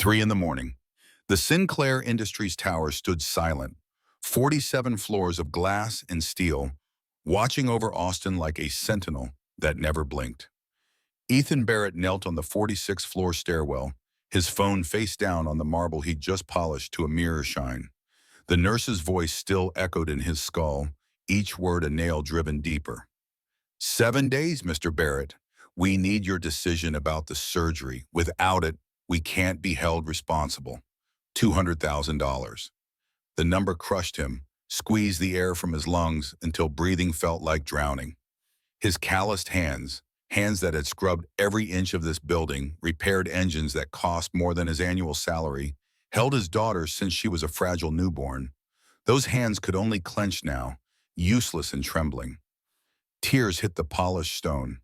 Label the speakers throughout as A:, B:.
A: 3 in the morning. The Sinclair Industries Tower stood silent, 47 floors of glass and steel, watching over Austin like a sentinel that never blinked. Ethan Barrett knelt on the 46th floor stairwell, his phone face down on the marble he'd just polished to a mirror shine. The nurse's voice still echoed in his skull, each word a nail driven deeper. 7 days, Mr. Barrett. We need your decision about the surgery. Without it, we can't be held responsible. $200,000. The number crushed him, squeezed the air from his lungs until breathing felt like drowning. His calloused hands, hands that had scrubbed every inch of this building, repaired engines that cost more than his annual salary, held his daughter since she was a fragile newborn. Those hands could only clench now, useless and trembling. Tears hit the polished stone.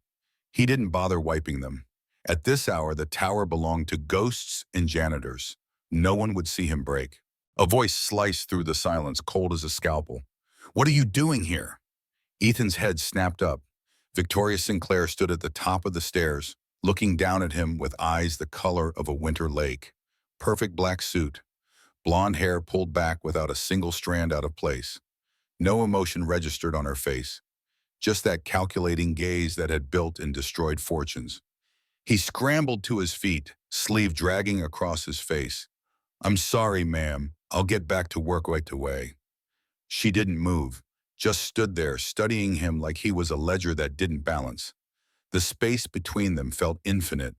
A: He didn't bother wiping them. At this hour, the tower belonged to ghosts and janitors. No one would see him break. A voice sliced through the silence, cold as a scalpel. "What are you doing here?" Ethan's head snapped up. Victoria Sinclair stood at the top of the stairs, looking down at him with eyes the color of a winter lake. Perfect black suit, blonde hair pulled back without a single strand out of place. No emotion registered on her face, just that calculating gaze that had built and destroyed fortunes. He scrambled to his feet, sleeve dragging across his face. "I'm sorry, ma'am. I'll get back to work right away." She didn't move, just stood there, studying him like he was a ledger that didn't balance. The space between them felt infinite,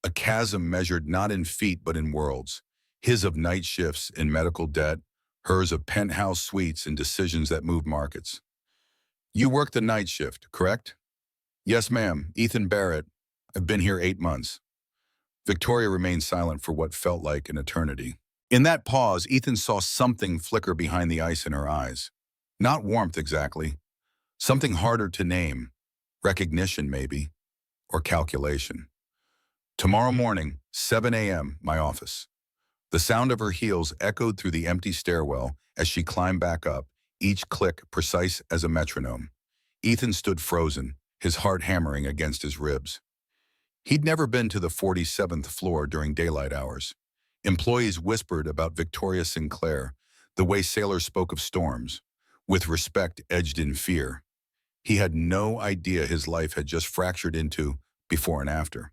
A: a chasm measured not in feet but in worlds, his of night shifts and medical debt, hers of penthouse suites and decisions that moved markets. "You work the night shift, correct?" "Yes, ma'am. Ethan Barrett. I've been here 8 months." Victoria remained silent for what felt like an eternity. In that pause, Ethan saw something flicker behind the ice in her eyes. Not warmth exactly. Something harder to name. Recognition, maybe. Or calculation. "Tomorrow morning, 7 a.m., my office." The sound of her heels echoed through the empty stairwell as she climbed back up, each click precise as a metronome. Ethan stood frozen, his heart hammering against his ribs. He'd never been to the 47th floor during daylight hours. Employees whispered about Victoria Sinclair, the way sailors spoke of storms, with respect edged in fear. He had no idea his life had just fractured into before and after.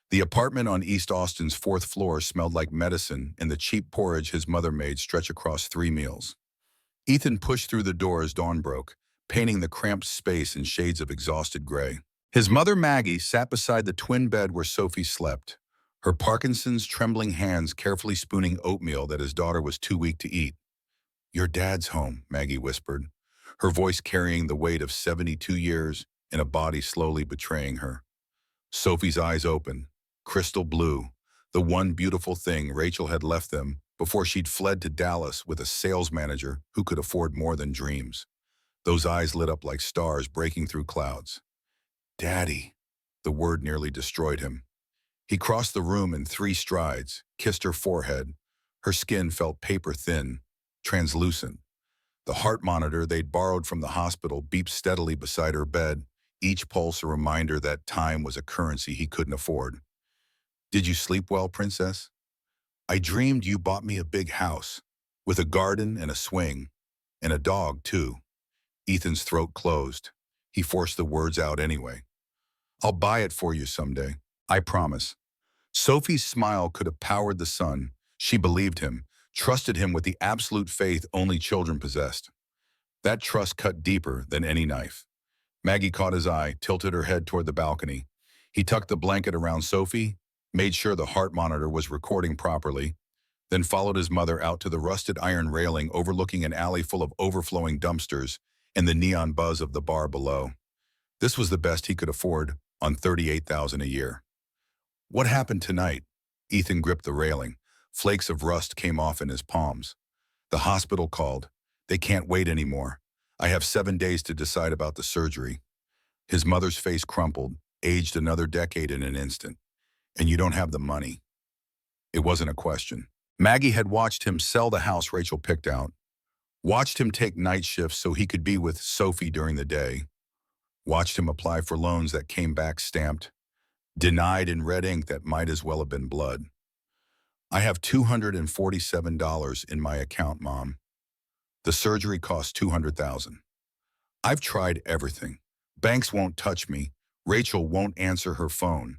A: The apartment on East Austin's 4th floor smelled like medicine and the cheap porridge his mother made stretch across 3 meals. Ethan pushed through the door as dawn broke, painting the cramped space in shades of exhausted gray. His mother Maggie sat beside the twin bed where Sophie slept, her Parkinson's trembling hands carefully spooning oatmeal that his daughter was too weak to eat. "Your dad's home," Maggie whispered, her voice carrying the weight of 72 years in a body slowly betraying her. Sophie's eyes opened, crystal blue, the one beautiful thing Rachel had left them before she'd fled to Dallas with a sales manager who could afford more than dreams. Those eyes lit up like stars breaking through clouds. "Daddy," the word nearly destroyed him. He crossed the room in 3 strides, kissed her forehead. Her skin felt paper thin, translucent. The heart monitor they'd borrowed from the hospital beeped steadily beside her bed, each pulse a reminder that time was a currency he couldn't afford. "Did you sleep well, Princess? I dreamed you bought me a big house, with a garden and a swing, and a dog, too." Ethan's throat closed. He forced the words out anyway. "I'll buy it for you someday. I promise." Sophie's smile could have powered the sun. She believed him, trusted him with the absolute faith only children possessed. That trust cut deeper than any knife. Maggie caught his eye, tilted her head toward the balcony. He tucked the blanket around Sophie, made sure the heart monitor was recording properly, then followed his mother out to the rusted iron railing overlooking an alley full of overflowing dumpsters and the neon buzz of the bar below. This was the best he could afford on $38,000 a year. "What happened tonight?" Ethan gripped the railing. Flakes of rust came off in his palms. "The hospital called. They can't wait anymore. I have 7 days to decide about the surgery." His mother's face crumpled, aged another decade in an instant. "And you don't have the money." It wasn't a question. Maggie had watched him sell the house Rachel picked out, watched him take night shifts so he could be with Sophie during the day, watched him apply for loans that came back stamped, denied in red ink that might as well have been blood. I have $247 in my account, Mom. The surgery cost $200,000. I've tried everything. Banks won't touch me. Rachel won't answer her phone.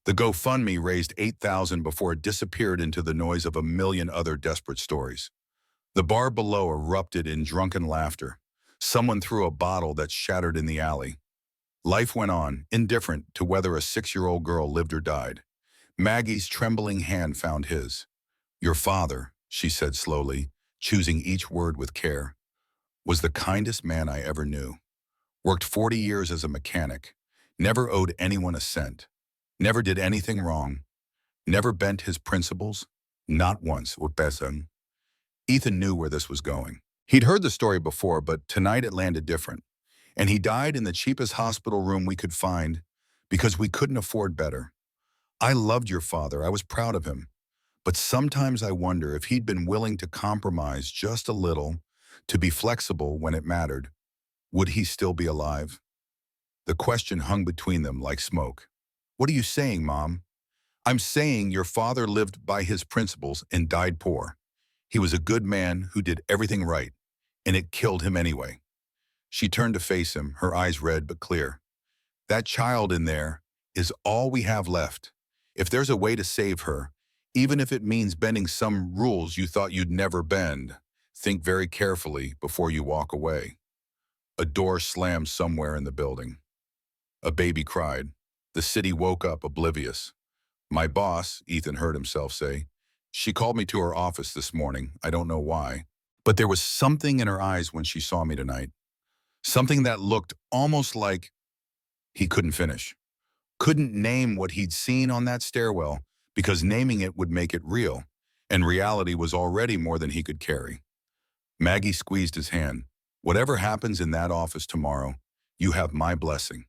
A: The GoFundMe raised $8,000 before it disappeared into the noise of a million other desperate stories. The bar below erupted in drunken laughter. Someone threw a bottle that shattered in the alley. Life went on, indifferent to whether a 6-year-old girl lived or died. Maggie's trembling hand found his. Your father, she said slowly, choosing each word with care, was the kindest man I ever knew. Worked 40 years as a mechanic. Never owed anyone a cent. Never did anything wrong. Never bent his principles. Not once, with Besson. Ethan knew where this was going. He'd heard the story before, but tonight it landed different. And he died in the cheapest hospital room we could find because we couldn't afford better. I loved your father. I was proud of him. But sometimes I wonder if he'd been willing to compromise just a little, to be flexible when it mattered. Would he still be alive? The question hung between them like smoke. What are you saying, Mom? I'm saying your father lived by his principles and died poor. He was a good man who did everything right, and it killed him anyway. She turned to face him, her eyes red but clear. That child in there is all we have left. If there's a way to save her, even if it means bending some rules you thought you'd never bend, think very carefully before you walk away. A door slammed somewhere in the building. A baby cried. The city woke up oblivious. My boss, Ethan heard himself say, she called me to her office this morning. I don't know why. But there was something in her eyes when she saw me tonight. Something that looked almost like he couldn't finish. Couldn't name what he'd seen on that stairwell because naming it would make it real, and reality was already more than he could carry. Maggie squeezed his hand. Whatever happens in that office tomorrow, you have my blessing.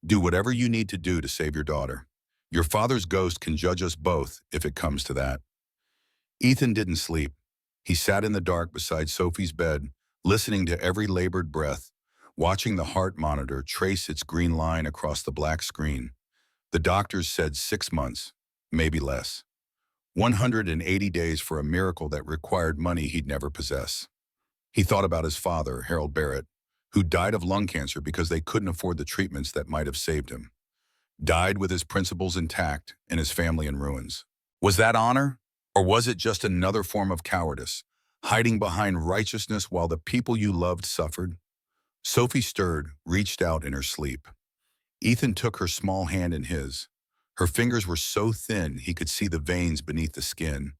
A: Do whatever you need to do to save your daughter. Your father's ghost can judge us both if it comes to that. Ethan didn't sleep. He sat in the dark beside Sophie's bed, listening to every labored breath, watching the heart monitor trace its green line across the black screen. The doctors said 6 months, maybe less. 180 days for a miracle that required money he'd never possess. He thought about his father, Harold Barrett, who died of lung cancer because they couldn't afford the treatments that might have saved him. Died with his principles intact and his family in ruins. Was that honor? Or was it just another form of cowardice, hiding behind righteousness while the people you loved suffered? Sophie stirred, reached out in her sleep. Ethan took her small hand in his. Her fingers were so thin he could see the veins beneath the skin,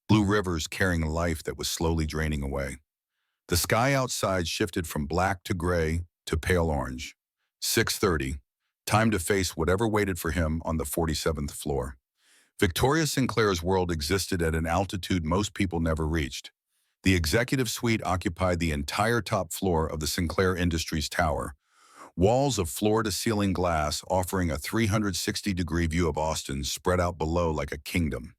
A: blue rivers carrying life that was slowly draining away. The sky outside shifted from black to gray to pale orange. 6:30, time to face whatever waited for him on the 47th floor. Victoria Sinclair's world existed at an altitude most people never reached. The executive suite occupied the entire top floor of the Sinclair Industries Tower, walls of floor-to-ceiling glass offering a 360-degree view of Austin spread out below like a kingdom.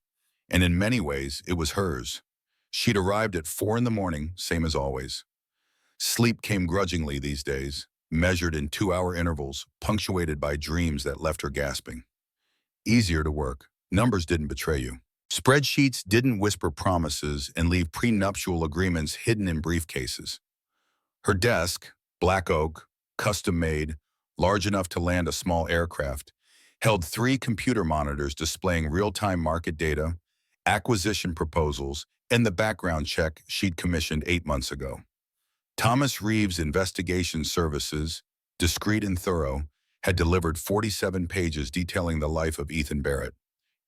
A: And in many ways, it was hers. She'd arrived at 4 in the morning, same as always. Sleep came grudgingly these days, measured in 2-hour intervals, punctuated by dreams that left her gasping. Easier to work. Numbers didn't betray you. Spreadsheets didn't whisper promises and leave prenuptial agreements hidden in briefcases. Her desk, black oak, custom-made, large enough to land a small aircraft, held 3 computer monitors displaying real-time market data, acquisition proposals, and the background check she'd commissioned 8 months ago. Thomas Reeves Investigation Services, discreet and thorough, had delivered 47 pages detailing the life of Ethan Barrett,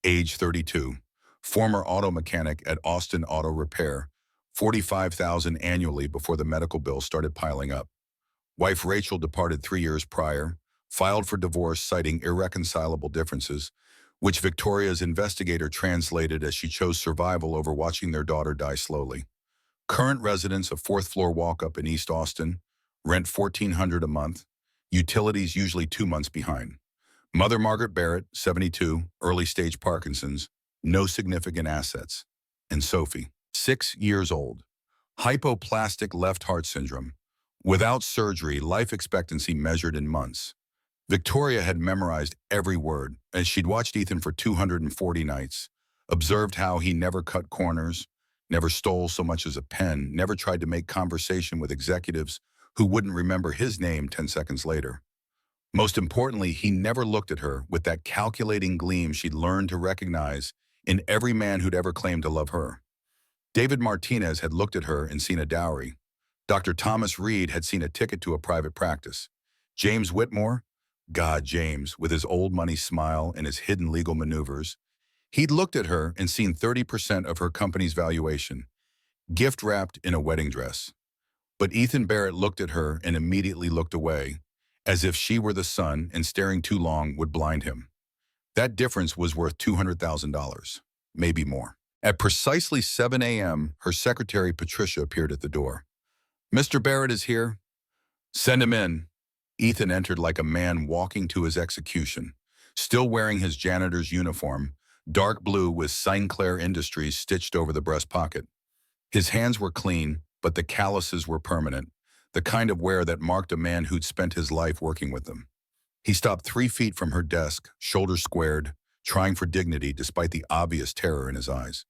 A: age 32, former auto mechanic at Austin Auto Repair, $45,000 annually before the medical bill started piling up. Wife Rachel departed 3 years prior, filed for divorce citing irreconcilable differences, which Victoria's investigator translated as she chose survival over watching their daughter die slowly. Current residents of 4th floor walk-up in East Austin, rent $1,400 a month, utilities usually 2 months behind. Mother Margaret Barrett, 72, early-stage Parkinson's, no significant assets. And Sophie, 6 years old, hypoplastic left heart syndrome. Without surgery, life expectancy measured in months. Victoria had memorized every word, as she'd watched Ethan for 240 nights, observed how he never cut corners, never stole so much as a pen, never tried to make conversation with executives who wouldn't remember his name 10 seconds later. Most importantly, he never looked at her with that calculating gleam she'd learned to recognize in every man who'd ever claimed to love her. David Martinez had looked at her and seen a dowry. Dr. Thomas Reed had seen a ticket to a private practice. James Whitmore, God, James, with his old money smile and his hidden legal maneuvers, he'd looked at her and seen 30% of her company's valuation, gift wrapped in a wedding dress. But Ethan Barrett looked at her and immediately looked away, as if she were the sun and staring too long would blind him. That difference was worth $200,000, maybe more. At precisely 7 a.m., her secretary Patricia appeared at the door. "Mr. Barrett is here." "Send him in." Ethan entered like a man walking to his execution, still wearing his janitor's uniform, dark blue with Sinclair Industries stitched over the breast pocket. His hands were clean, but the calluses were permanent, the kind of wear that marked a man who'd spent his life working with them. He stopped 3 feet from her desk, shoulders squared, trying for dignity despite the obvious terror in his eyes.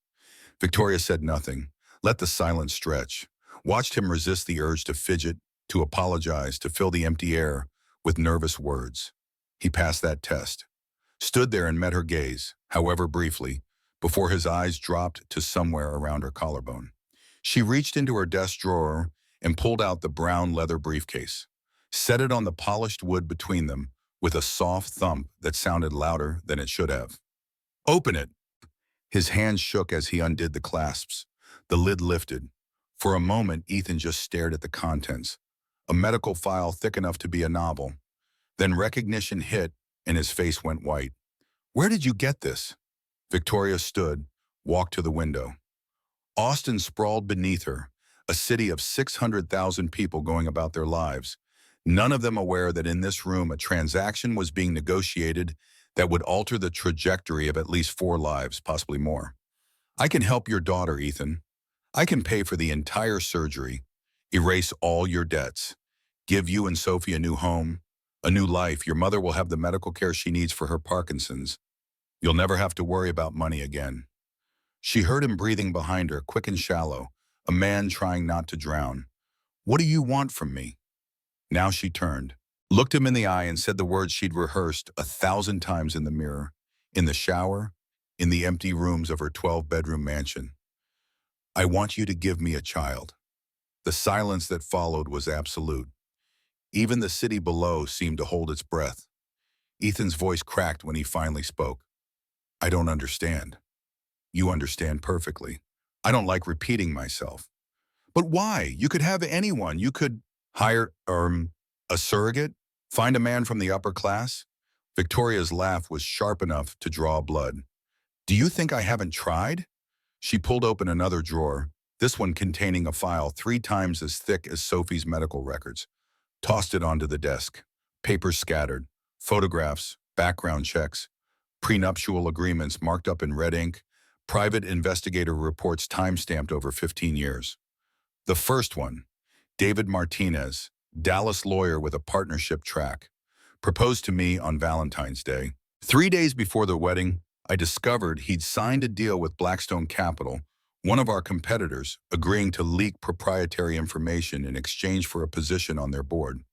A: Victoria said nothing, let the silence stretch, watched him resist the urge to fidget, to apologize, to fill the empty air with nervous words. He passed that test, stood there and met her gaze, however briefly, before his eyes dropped to somewhere around her collarbone. She reached into her desk drawer and pulled out the brown leather briefcase, set it on the polished wood between them with a soft thump that sounded louder than it should have. "Open it." His hands shook as he undid the clasps. The lid lifted. For a moment, Ethan just stared at the contents, a medical file thick enough to be a novel. Then recognition hit, and his face went white. "Where did you get this?" Victoria stood, walked to the window. Austin sprawled beneath her, a city of 600,000 people going about their lives, none of them aware that in this room a transaction was being negotiated that would alter the trajectory of at least 4 lives, possibly more. "I can help your daughter, Ethan. I can pay for the entire surgery, erase all your debts, give you and Sophie a new home, a new life. Your mother will have the medical care she needs for her Parkinson's. You'll never have to worry about money again." She heard him breathing behind her, quick and shallow, a man trying not to drown. "What do you want from me?" Now she turned, looked him in the eye and said the words she'd rehearsed 1,000 times in the mirror, in the shower, in the empty rooms of her 12-bedroom mansion. "I want you to give me a child." The silence that followed was absolute. Even the city below seemed to hold its breath. Ethan's voice cracked when he finally spoke. "I don't understand." "You understand perfectly. I don't like repeating myself." "But why? You could have anyone. You could hire, a surrogate? Find a man from the upper class?" Victoria's laugh was sharp enough to draw blood. "Do you think I haven't tried?" She pulled open another drawer, this one containing a file 3 times as thick as Sophie's medical records. Tossed it onto the desk. Papers scattered, photographs, background checks, prenuptial agreements marked up in red ink, private investigator reports time-stamped over 15 years. The first one, David Martinez, Dallas lawyer with a partnership track, proposed to me on Valentine's Day. 3 days before the wedding, I discovered he'd signed a deal with Blackstone Capital, one of our competitors, agreeing to leak proprietary information in exchange for a position on their board.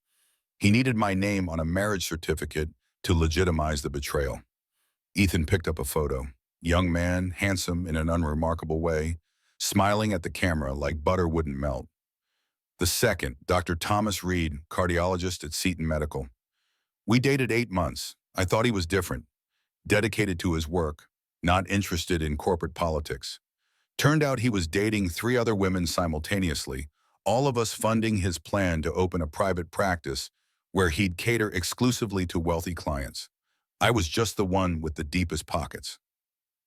A: He needed my name on a marriage certificate to legitimize the betrayal. Ethan picked up a photo. Young man, handsome in an unremarkable way, smiling at the camera like butter wouldn't melt. The second, Dr. Thomas Reed, cardiologist at Seton Medical. We dated 8 months. I thought he was different, dedicated to his work, not interested in corporate politics. Turned out he was dating 3 other women simultaneously, all of us funding his plan to open a private practice where he'd cater exclusively to wealthy clients. I was just the one with the deepest pockets.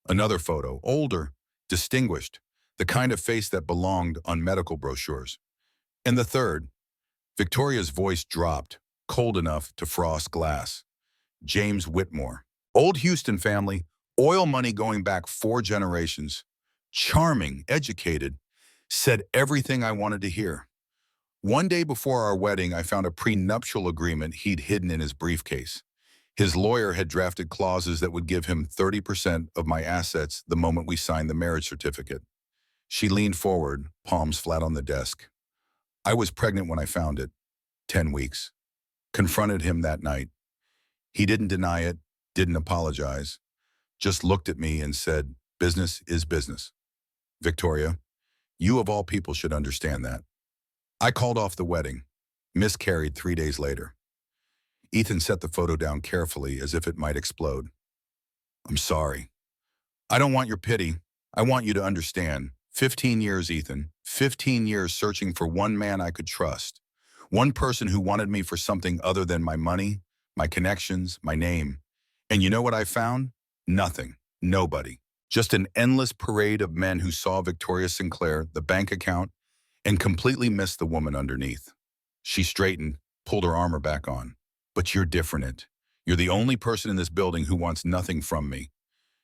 A: Another photo, older, distinguished, the kind of face that belonged on medical brochures. And the third, Victoria's voice dropped, cold enough to frost glass. James Whitmore. Old Houston family, oil money going back 4 generations. Charming, educated, said everything I wanted to hear. One day before our wedding, I found a prenuptial agreement he'd hidden in his briefcase. His lawyer had drafted clauses that would give him 30% of my assets the moment we signed the marriage certificate. She leaned forward, palms flat on the desk. I was pregnant when I found it, 10 weeks. Confronted him that night. He didn't deny it, didn't apologize, just looked at me and said, business is business. Victoria, you of all people should understand that. I called off the wedding, miscarried 3 days later. Ethan set the photo down carefully as if it might explode. I'm sorry. I don't want your pity. I want you to understand. 15 years, Ethan. 15 years searching for one man I could trust. One person who wanted me for something other than my money, my connections, my name. And you know what I found? Nothing. Nobody. Just an endless parade of men who saw Victoria Sinclair, the bank account, and completely missed the woman underneath. She straightened, pulled her armor back on. But you're different. You're the only person in this building who wants nothing from me.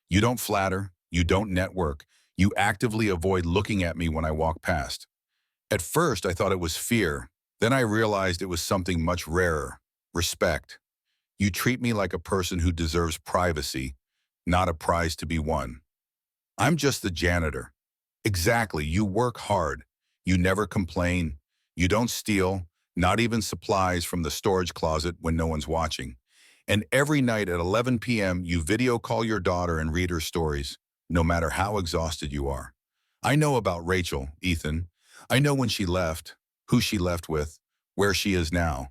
A: You don't flatter. You don't network. You actively avoid looking at me when I walk past. At first, I thought it was fear. Then I realized it was something much rarer. Respect. You treat me like a person who deserves privacy, not a prize to be won. I'm just the janitor. Exactly. You work hard. You never complain. You don't steal, not even supplies from the storage closet when no one's watching. And every night at 11 p.m., you video call your daughter and read her stories, no matter how exhausted you are. I know about Rachel, Ethan. I know when she left, who she left with, where she is now.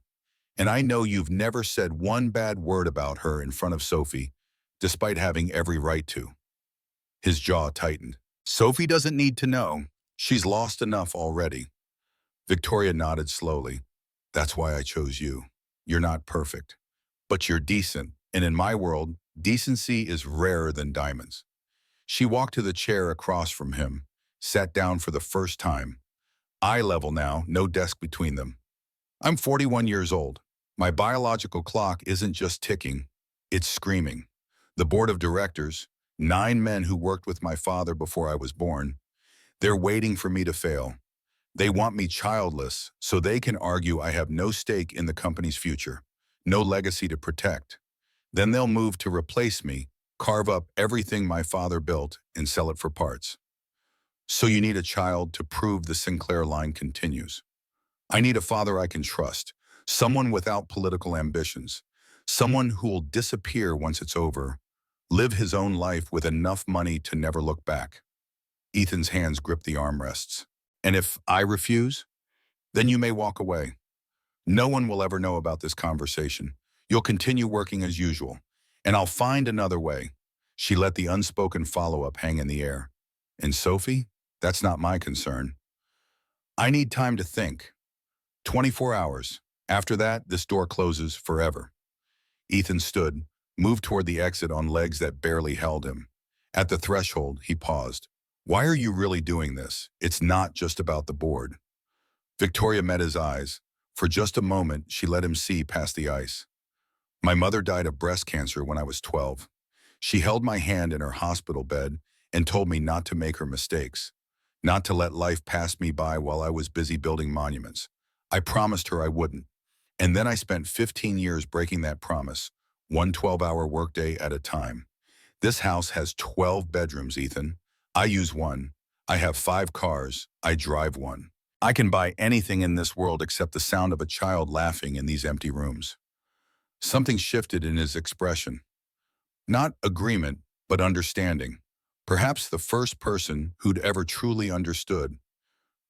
A: And I know you've never said one bad word about her in front of Sophie, despite having every right to. His jaw tightened. Sophie doesn't need to know. She's lost enough already. Victoria nodded slowly. That's why I chose you. You're not perfect, but you're decent. And in my world, decency is rarer than diamonds. She walked to the chair across from him, sat down for the first time. Eye level now, no desk between them. I'm 41 years old. My biological clock isn't just ticking, it's screaming. The board of directors, 9 men who worked with my father before I was born, they're waiting for me to fail. They want me childless so they can argue I have no stake in the company's future, no legacy to protect. Then they'll move to replace me, carve up everything my father built, and sell it for parts. So you need a child to prove the Sinclair line continues. I need a father I can trust, someone without political ambitions, someone who will disappear once it's over, live his own life with enough money to never look back. Ethan's hands gripped the armrests. And if I refuse, then you may walk away. No one will ever know about this conversation. You'll continue working as usual, and I'll find another way. She let the unspoken follow-up hang in the air. And Sophie? That's not my concern. I need time to think. 24 hours. After that, this door closes forever. Ethan stood, moved toward the exit on legs that barely held him. At the threshold, he paused. Why are you really doing this? It's not just about the board. Victoria met his eyes. For just a moment, she let him see past the ice. My mother died of breast cancer when I was 12. She held my hand in her hospital bed and told me not to make her mistakes, not to let life pass me by while I was busy building monuments. I promised her I wouldn't. And then I spent 15 years breaking that promise, one 12-hour workday at a time. This house has 12 bedrooms, Ethan. I use one. I have 5 cars. I drive one. I can buy anything in this world except the sound of a child laughing in these empty rooms. Something shifted in his expression. Not agreement, but understanding. Perhaps the first person who'd ever truly understood.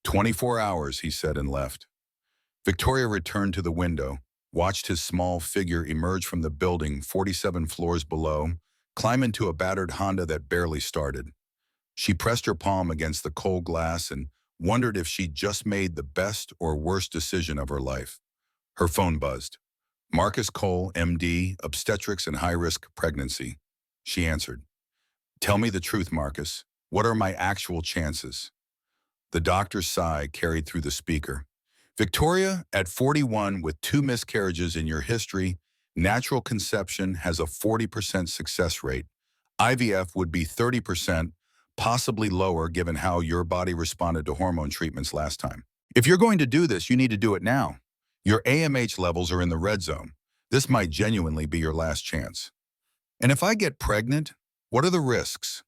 A: 24 hours, he said and left. Victoria returned to the window, watched his small figure emerge from the building 47 floors below, climb into a battered Honda that barely started. She pressed her palm against the cold glass and wondered if she'd just made the best or worst decision of her life. Her phone buzzed. Marcus Cole, MD, obstetrics and high-risk pregnancy. She answered. Tell me the truth, Marcus. What are my actual chances? The doctor's sigh carried through the speaker. Victoria, at 41 with 2 miscarriages in your history, natural conception has a 40% success rate. IVF would be 30%, possibly lower given how your body responded to hormone treatments last time. If you're going to do this, you need to do it now. Your AMH levels are in the red zone. This might genuinely be your last chance. And if I get pregnant, what are the risks?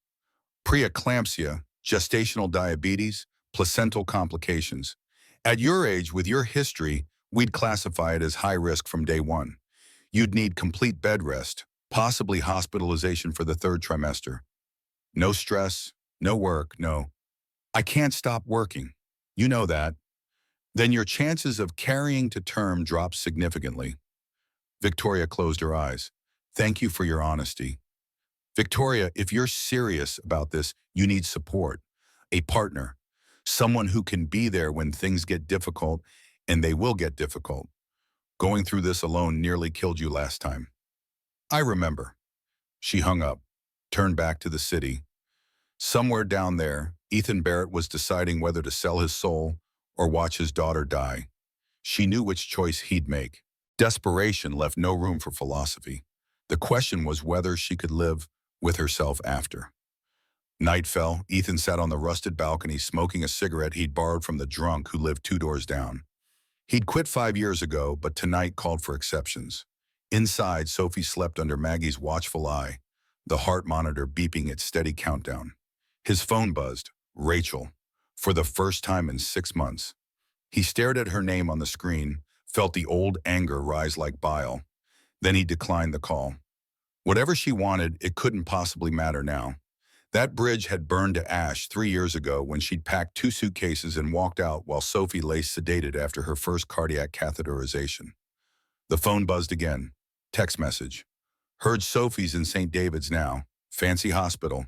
A: Preeclampsia, gestational diabetes, placental complications. At your age, with your history, we'd classify it as high risk from day one. You'd need complete bed rest, possibly hospitalization for the third trimester. No stress, no work, no. I can't stop working. You know that. Then your chances of carrying to term drop significantly. Victoria closed her eyes. Thank you for your honesty. Victoria, if you're serious about this, you need support, a partner, someone who can be there when things get difficult, and they will get difficult. Going through this alone nearly killed you last time. I remember. She hung up, turned back to the city. Somewhere down there, Ethan Barrett was deciding whether to sell his soul or watch his daughter die. She knew which choice he'd make. Desperation left no room for philosophy. The question was whether she could live with herself after. Night fell. Ethan sat on the rusted balcony smoking a cigarette he'd borrowed from the drunk who lived 2 doors down. He'd quit 5 years ago, but tonight called for exceptions. Inside, Sophie slept under Maggie's watchful eye, the heart monitor beeping its steady countdown. His phone buzzed. Rachel. For the first time in 6 months. He stared at her name on the screen, felt the old anger rise like bile. Then he declined the call. Whatever she wanted, it couldn't possibly matter now. That bridge had burned to ash 3 years ago when she'd packed 2 suitcases and walked out while Sophie lay sedated after her first cardiac catheterization. The phone buzzed again. Text message. Heard Sophie's in St. David's now. Fancy hospital.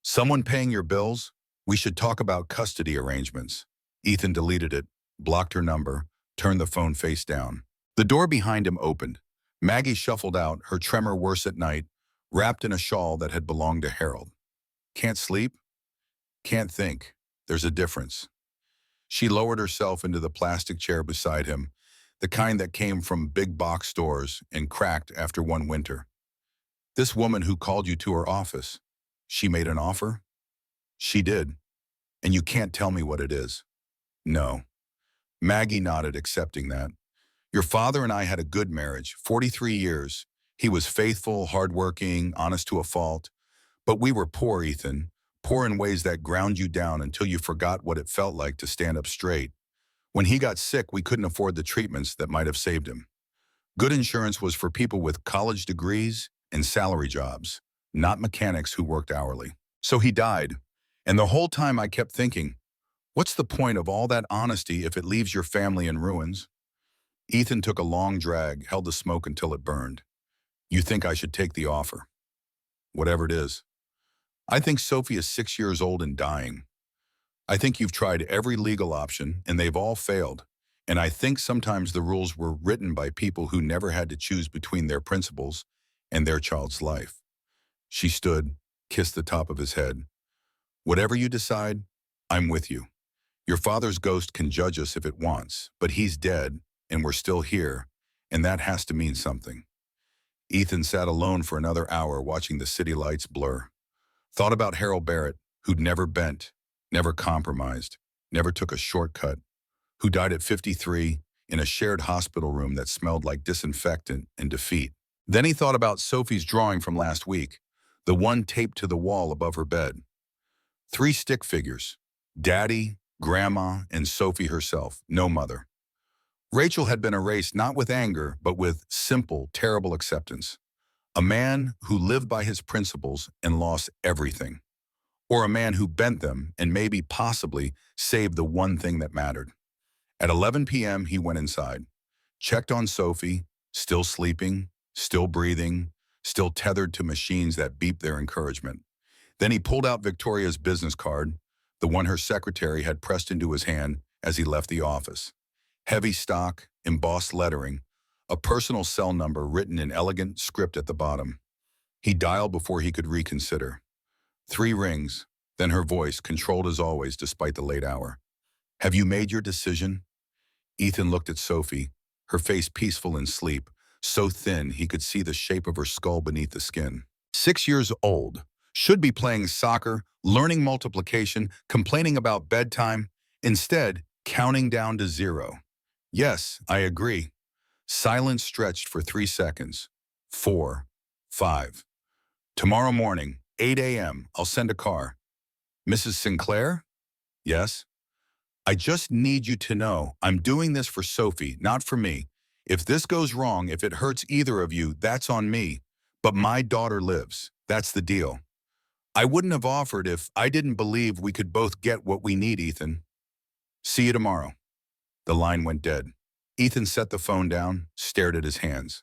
A: Someone paying your bills? We should talk about custody arrangements. Ethan deleted it, blocked her number, turned the phone face down. The door behind him opened. Maggie shuffled out, her tremor worse at night, wrapped in a shawl that had belonged to Harold. Can't sleep? Can't think. There's a difference. She lowered herself into the plastic chair beside him, the kind that came from big box stores and cracked after one winter. This woman who called you to her office, she made an offer? She did. And you can't tell me what it is. No. Maggie nodded, accepting that. Your father and I had a good marriage, 43 years. He was faithful, hardworking, honest to a fault. But we were poor, Ethan. Poor in ways that ground you down until you forgot what it felt like to stand up straight. When he got sick, we couldn't afford the treatments that might have saved him. Good insurance was for people with college degrees and salary jobs, not mechanics who worked hourly. So he died. And the whole time I kept thinking, what's the point of all that honesty if it leaves your family in ruins? Ethan took a long drag, held the smoke until it burned. You think I should take the offer? Whatever it is. I think Sophie is 6 years old and dying. I think you've tried every legal option and they've all failed. And I think sometimes the rules were written by people who never had to choose between their principles and their child's life. She stood, kissed the top of his head. Whatever you decide, I'm with you. Your father's ghost can judge us if it wants, but he's dead and we're still here, and that has to mean something. Ethan sat alone for another hour watching the city lights blur. Thought about Harold Barrett, who'd never bent, never compromised, never took a shortcut, who died at 53 in a shared hospital room that smelled like disinfectant and defeat. Then he thought about Sophie's drawing from last week, the one taped to the wall above her bed. 3 stick figures, Daddy, Grandma, and Sophie herself, no mother. Rachel had been erased not with anger, but with simple, terrible acceptance. A man who lived by his principles and lost everything. Or a man who bent them and maybe possibly saved the one thing that mattered. At 11 p.m., he went inside, checked on Sophie, still sleeping, still breathing, still tethered to machines that beeped their encouragement. Then he pulled out Victoria's business card, the one her secretary had pressed into his hand as he left the office. Heavy stock, embossed lettering, a personal cell number written in elegant script at the bottom. He dialed before he could reconsider. 3 rings, then her voice, controlled as always despite the late hour. Have you made your decision? Ethan looked at Sophie, her face peaceful in sleep, so thin he could see the shape of her skull beneath the skin. 6 years old, should be playing soccer, learning multiplication, complaining about bedtime, instead counting down to 0. Yes, I agree. Silence stretched for 3 seconds. 4, 5. Tomorrow morning, 8 a.m., I'll send a car. Mrs. Sinclair? Yes. I just need you to know I'm doing this for Sophie, not for me. If this goes wrong, if it hurts either of you, that's on me. But my daughter lives. That's the deal. I wouldn't have offered if I didn't believe we could both get what we need, Ethan. See you tomorrow. The line went dead. Ethan set the phone down, stared at his hands.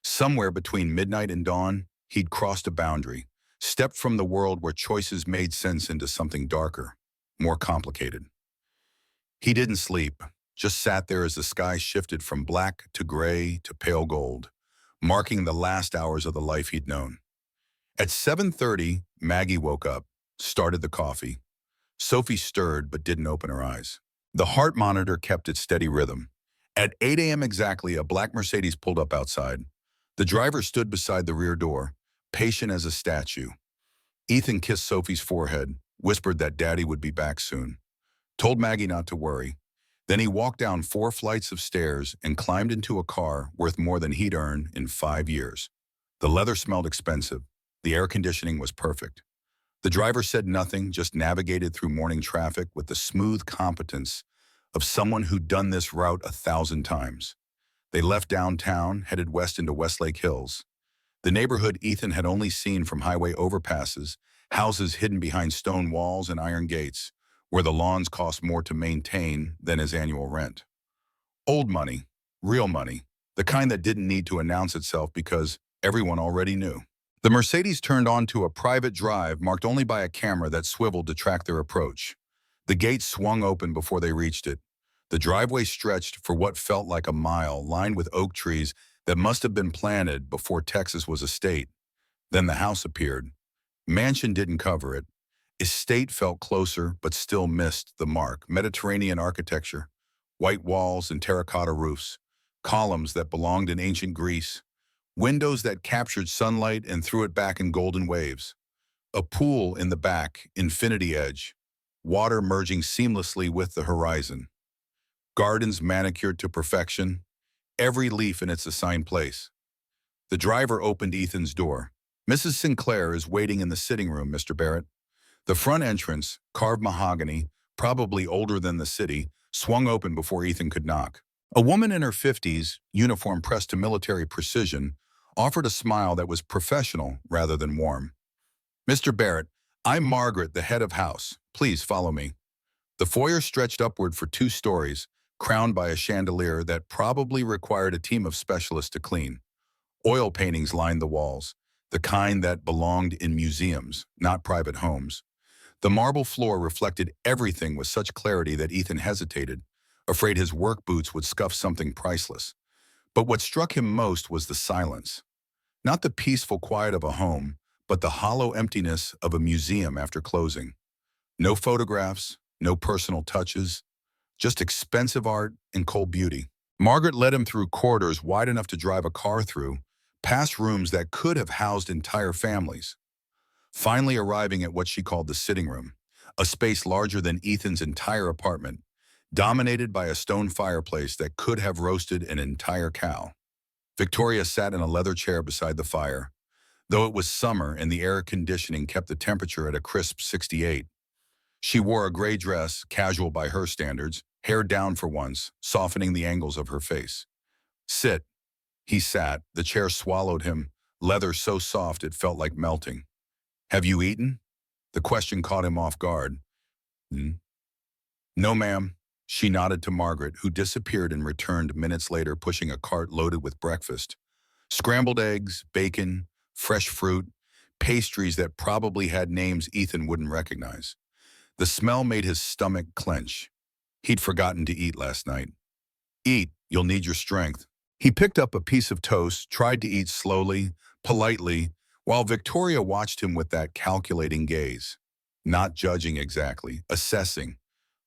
A: Somewhere between midnight and dawn, he'd crossed a boundary, stepped from the world where choices made sense into something darker, more complicated. He didn't sleep, just sat there as the sky shifted from black to gray to pale gold, marking the last hours of the life he'd known. At 7:30, Maggie woke up, started the coffee. Sophie stirred but didn't open her eyes. The heart monitor kept its steady rhythm. At 8 a.m. exactly, a black Mercedes pulled up outside. The driver stood beside the rear door, patient as a statue. Ethan kissed Sophie's forehead, whispered that Daddy would be back soon, told Maggie not to worry. Then he walked down 4 flights of stairs and climbed into a car worth more than he'd earned in 5 years. The leather smelled expensive. The air conditioning was perfect. The driver said nothing, just navigated through morning traffic with the smooth competence of someone who'd done this route 1,000 times. They left downtown, headed west into Westlake Hills. The neighborhood Ethan had only seen from highway overpasses, houses hidden behind stone walls and iron gates, where the lawns cost more to maintain than his annual rent. Old money, real money, the kind that didn't need to announce itself because everyone already knew. The Mercedes turned onto a private drive marked only by a camera that swiveled to track their approach. The gate swung open before they reached it. The driveway stretched for what felt like a mile, lined with oak trees that must have been planted before Texas was a state. Then the house appeared. Mansion didn't cover it. Estate felt closer, but still missed the mark. Mediterranean architecture, white walls and terracotta roofs, columns that belonged in ancient Greece, windows that captured sunlight and threw it back in golden waves, a pool in the back, infinity edge, water merging seamlessly with the horizon, gardens manicured to perfection, every leaf in its assigned place. The driver opened Ethan's door. Mrs. Sinclair is waiting in the sitting room, Mr. Barrett. The front entrance, carved mahogany, probably older than the city, swung open before Ethan could knock. A woman in her 50s, uniform pressed to military precision, offered a smile that was professional rather than warm. Mr. Barrett, I'm Margaret, the head of house. Please follow me. The foyer stretched upward for 2 stories, crowned by a chandelier that probably required a team of specialists to clean. Oil paintings lined the walls, the kind that belonged in museums, not private homes. The marble floor reflected everything with such clarity that Ethan hesitated, afraid his work boots would scuff something priceless. But what struck him most was the silence. Not the peaceful quiet of a home, but the hollow emptiness of a museum after closing. No photographs, no personal touches, just expensive art and cold beauty. Margaret led him through corridors wide enough to drive a car through, past rooms that could have housed entire families. Finally arriving at what she called the sitting room, a space larger than Ethan's entire apartment, dominated by a stone fireplace that could have roasted an entire cow. Victoria sat in a leather chair beside the fire, though it was summer and the air conditioning kept the temperature at a crisp 68. She wore a gray dress, casual by her standards, hair down for once, softening the angles of her face. Sit. He sat. The chair swallowed him, leather so soft it felt like melting. Have you eaten? The question caught him off guard. No, ma'am. She nodded to Margaret, who disappeared and returned minutes later pushing a cart loaded with breakfast. Scrambled eggs, bacon, fresh fruit, pastries that probably had names Ethan wouldn't recognize. The smell made his stomach clench. He'd forgotten to eat last night. Eat, you'll need your strength. He picked up a piece of toast, tried to eat slowly, politely, while Victoria watched him with that calculating gaze. Not judging exactly, assessing.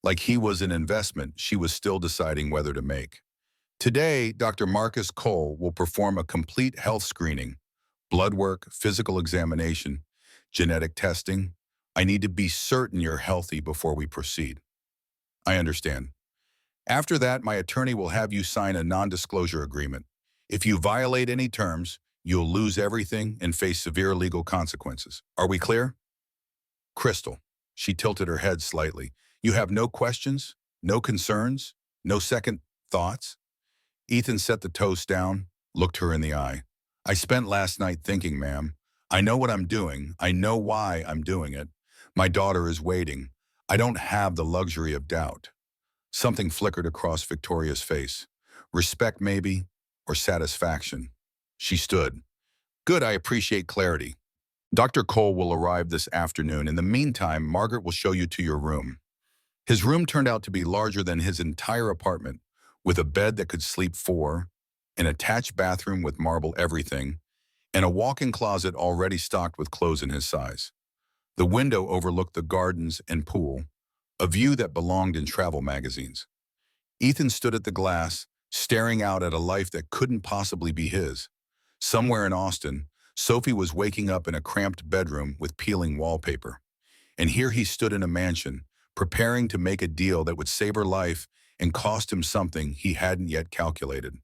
A: Like he was an investment she was still deciding whether to make. Today, Dr. Marcus Cole will perform a complete health screening, blood work, physical examination, genetic testing. I need to be certain you're healthy before we proceed. I understand. After that, my attorney will have you sign a non-disclosure agreement. If you violate any terms, you'll lose everything and face severe legal consequences. Are we clear? Crystal. She tilted her head slightly. You have no questions? No concerns? No second thoughts? Ethan set the toast down, looked her in the eye. I spent last night thinking, ma'am. I know what I'm doing. I know why I'm doing it. My daughter is waiting. I don't have the luxury of doubt. Something flickered across Victoria's face. Respect, maybe, or satisfaction. She stood. Good, I appreciate clarity. Dr. Cole will arrive this afternoon. In the meantime, Margaret will show you to your room. His room turned out to be larger than his entire apartment, with a bed that could sleep four, an attached bathroom with marble everything, and a walk-in closet already stocked with clothes in his size. The window overlooked the gardens and pool, a view that belonged in travel magazines. Ethan stood at the glass, staring out at a life that couldn't possibly be his. Somewhere in Austin, Sophie was waking up in a cramped bedroom with peeling wallpaper. And here he stood in a mansion, preparing to make a deal that would save her life and cost him something he hadn't yet calculated.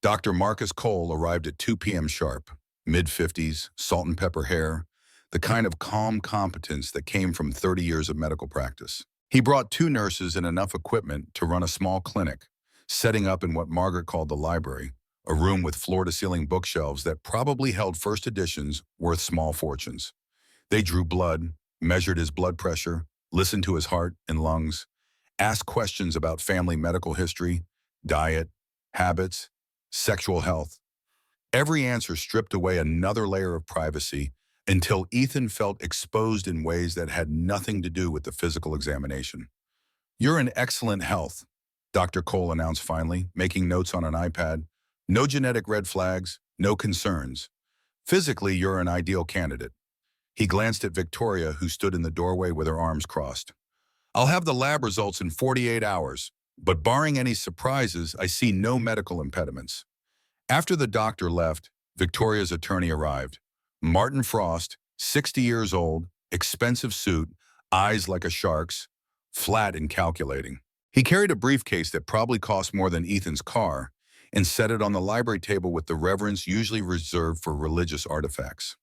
A: Dr. Marcus Cole arrived at 2 p.m. sharp, mid-50s, salt and pepper hair, the kind of calm competence that came from 30 years of medical practice. He brought 2 nurses and enough equipment to run a small clinic, setting up in what Margaret called the library, a room with floor-to-ceiling bookshelves that probably held first editions worth small fortunes. They drew blood, measured his blood pressure, listened to his heart and lungs, asked questions about family medical history, diet, habits, sexual health. Every answer stripped away another layer of privacy until Ethan felt exposed in ways that had nothing to do with the physical examination. You're in excellent health, Dr. Cole announced finally, making notes on an iPad. No genetic red flags, no concerns. Physically, you're an ideal candidate. He glanced at Victoria, who stood in the doorway with her arms crossed. I'll have the lab results in 48 hours, but barring any surprises, I see no medical impediments. After the doctor left, Victoria's attorney arrived. Martin Frost, 60 years old, expensive suit, eyes like a shark's, flat and calculating. He carried a briefcase that probably cost more than Ethan's car and set it on the library table with the reverence usually reserved for religious artifacts.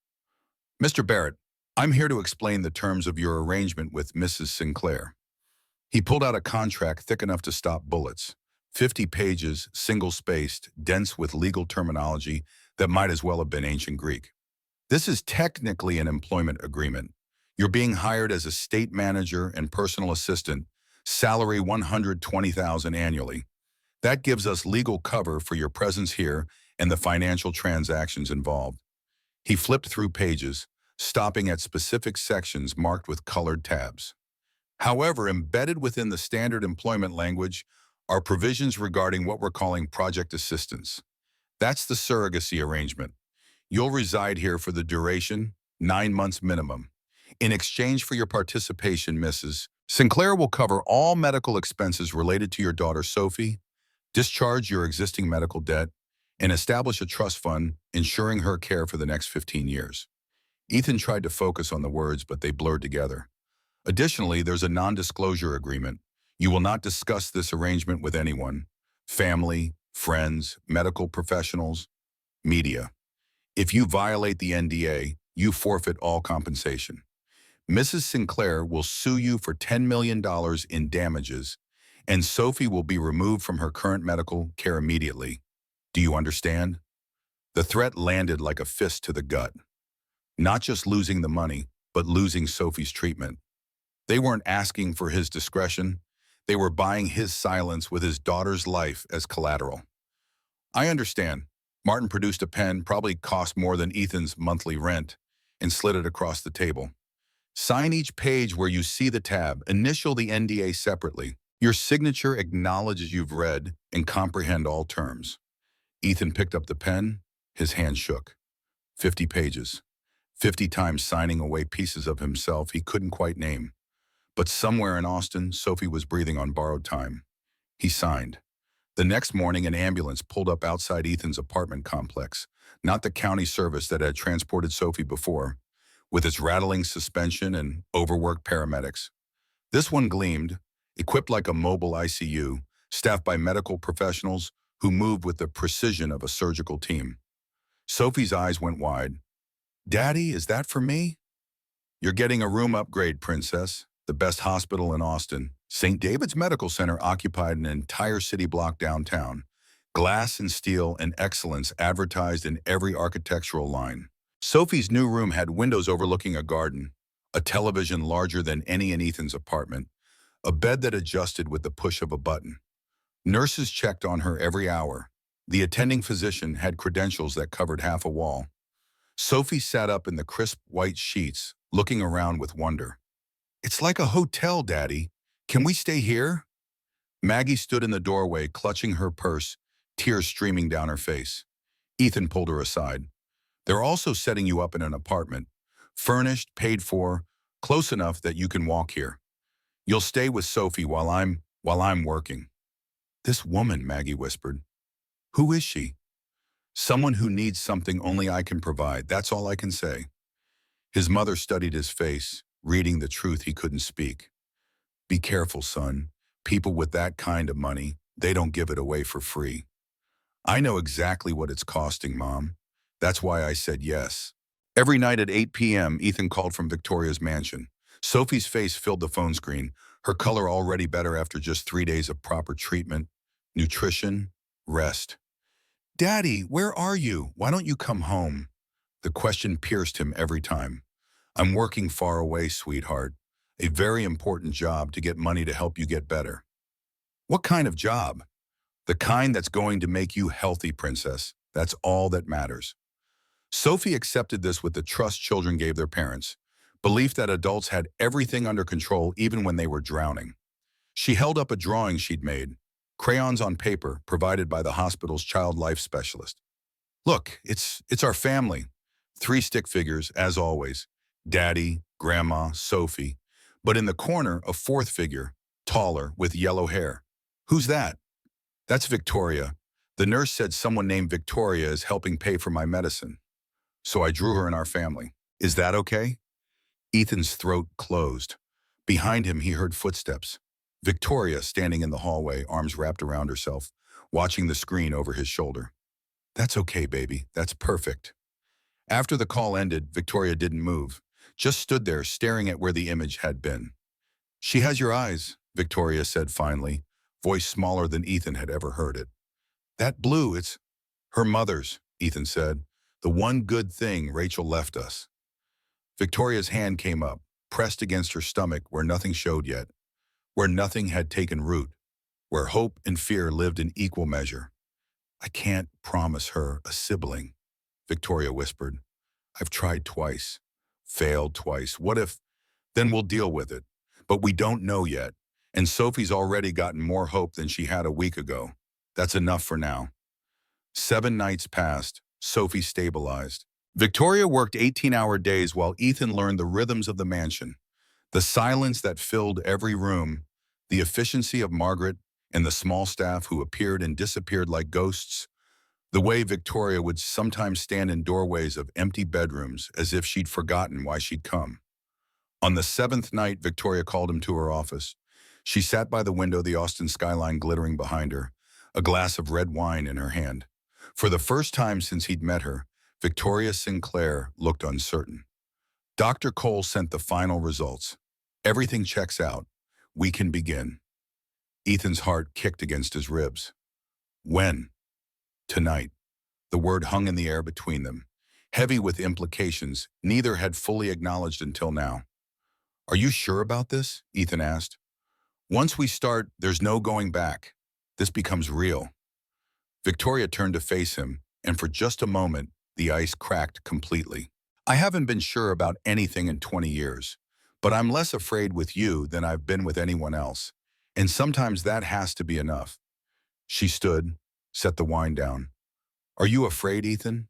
A: Mr. Barrett, I'm here to explain the terms of your arrangement with Mrs. Sinclair. He pulled out a contract thick enough to stop bullets. 50 pages, single-spaced, dense with legal terminology that might as well have been ancient Greek. This is technically an employment agreement. You're being hired as a state manager and personal assistant, salary $120,000 annually. That gives us legal cover for your presence here and the financial transactions involved. He flipped through pages, stopping at specific sections marked with colored tabs. However, embedded within the standard employment language are provisions regarding what we're calling project assistance. That's the surrogacy arrangement. You'll reside here for the duration, 9 months minimum. In exchange for your participation, Mrs. Sinclair will cover all medical expenses related to your daughter Sophie, discharge your existing medical debt, and establish a trust fund ensuring her care for the next 15 years. Ethan tried to focus on the words, but they blurred together. Additionally, there's a non-disclosure agreement. You will not discuss this arrangement with anyone, family, friends, medical professionals, media. If you violate the NDA, you forfeit all compensation. Mrs. Sinclair will sue you for $10 million in damages, and Sophie will be removed from her current medical care immediately. Do you understand? The threat landed like a fist to the gut. Not just losing the money, but losing Sophie's treatment. They weren't asking for his discretion. They were buying his silence with his daughter's life as collateral. I understand. Martin produced a pen, probably cost more than Ethan's monthly rent, and slid it across the table. Sign each page where you see the tab. Initial the NDA separately. Your signature acknowledges you've read and comprehend all terms. Ethan picked up the pen. His hand shook. 50 pages. 50 times signing away pieces of himself he couldn't quite name. But somewhere in Austin, Sophie was breathing on borrowed time. He signed. The next morning, an ambulance pulled up outside Ethan's apartment complex, not the county service that had transported Sophie before, with its rattling suspension and overworked paramedics. This one gleamed, equipped like a mobile ICU, staffed by medical professionals who moved with the precision of a surgical team. Sophie's eyes went wide. "Daddy, is that for me?" "You're getting a room upgrade, princess. The best hospital in Austin. St. David's Medical Center occupied an entire city block downtown. Glass and steel and excellence advertised in every architectural line." Sophie's new room had windows overlooking a garden, a television larger than any in Ethan's apartment, a bed that adjusted with the push of a button. Nurses checked on her every hour. The attending physician had credentials that covered half a wall. Sophie sat up in the crisp white sheets, looking around with wonder. "It's like a hotel, Daddy. Can we stay here?" Maggie stood in the doorway, clutching her purse, tears streaming down her face. Ethan pulled her aside. "They're also setting you up in an apartment. Furnished, paid for, close enough that you can walk here. You'll stay with Sophie while I'm working." "This woman," Maggie whispered. "Who is she?" "Someone who needs something only I can provide. That's all I can say." His mother studied his face, reading the truth he couldn't speak. "Be careful, son. People with that kind of money, they don't give it away for free." "I know exactly what it's costing, Mom. That's why I said yes." Every night at 8 p.m., Ethan called from Victoria's mansion. Sophie's face filled the phone screen, her color already better after just 3 days of proper treatment, nutrition, rest. "Daddy, where are you? Why don't you come home?" The question pierced him every time. "I'm working far away, sweetheart. A very important job to get money to help you get better." "What kind of job?" "The kind that's going to make you healthy, princess. That's all that matters." Sophie accepted this with the trust children gave their parents, belief that adults had everything under control even when they were drowning. She held up a drawing she'd made, crayons on paper provided by the hospital's child life specialist. "Look, it's our family." 3 stick figures, as always. Daddy, Grandma, Sophie. But in the corner, a 4th figure, taller, with yellow hair. "Who's that?" "That's Victoria. The nurse said someone named Victoria is helping pay for my medicine. So I drew her in our family. Is that okay?" Ethan's throat closed. Behind him, he heard footsteps. Victoria standing in the hallway, arms wrapped around herself, watching the screen over his shoulder. "That's okay, baby. That's perfect." After the call ended, Victoria didn't move, just stood there staring at where the image had been. "She has your eyes," Victoria said finally, voice smaller than Ethan had ever heard it. "That blue, it's her mother's," Ethan said. "The one good thing Rachel left us." Victoria's hand came up, pressed against her stomach where nothing showed yet, where nothing had taken root, where hope and fear lived in equal measure. "I can't promise her a sibling," Victoria whispered. "I've tried twice, failed twice. What if? Then we'll deal with it. But we don't know yet, and Sophie's already gotten more hope than she had a week ago. That's enough for now." 7 nights passed. Sophie stabilized. Victoria worked 18-hour days while Ethan learned the rhythms of the mansion, the silence that filled every room, the efficiency of Margaret and the small staff who appeared and disappeared like ghosts, the way Victoria would sometimes stand in doorways of empty bedrooms as if she'd forgotten why she'd come. On the 7th night, Victoria called him to her office. She sat by the window, the Austin skyline glittering behind her, a glass of red wine in her hand. For the first time since he'd met her, Victoria Sinclair looked uncertain. "Dr. Cole sent the final results. Everything checks out. We can begin." Ethan's heart kicked against his ribs. "When?" "Tonight." The word hung in the air between them, heavy with implications neither had fully acknowledged until now. "Are you sure about this?" Ethan asked. "Once we start, there's no going back. This becomes real." Victoria turned to face him, and for just a moment, the ice cracked completely. "I haven't been sure about anything in 20 years, but I'm less afraid with you than I've been with anyone else, and sometimes that has to be enough." She stood, set the wine down. "Are you afraid, Ethan?"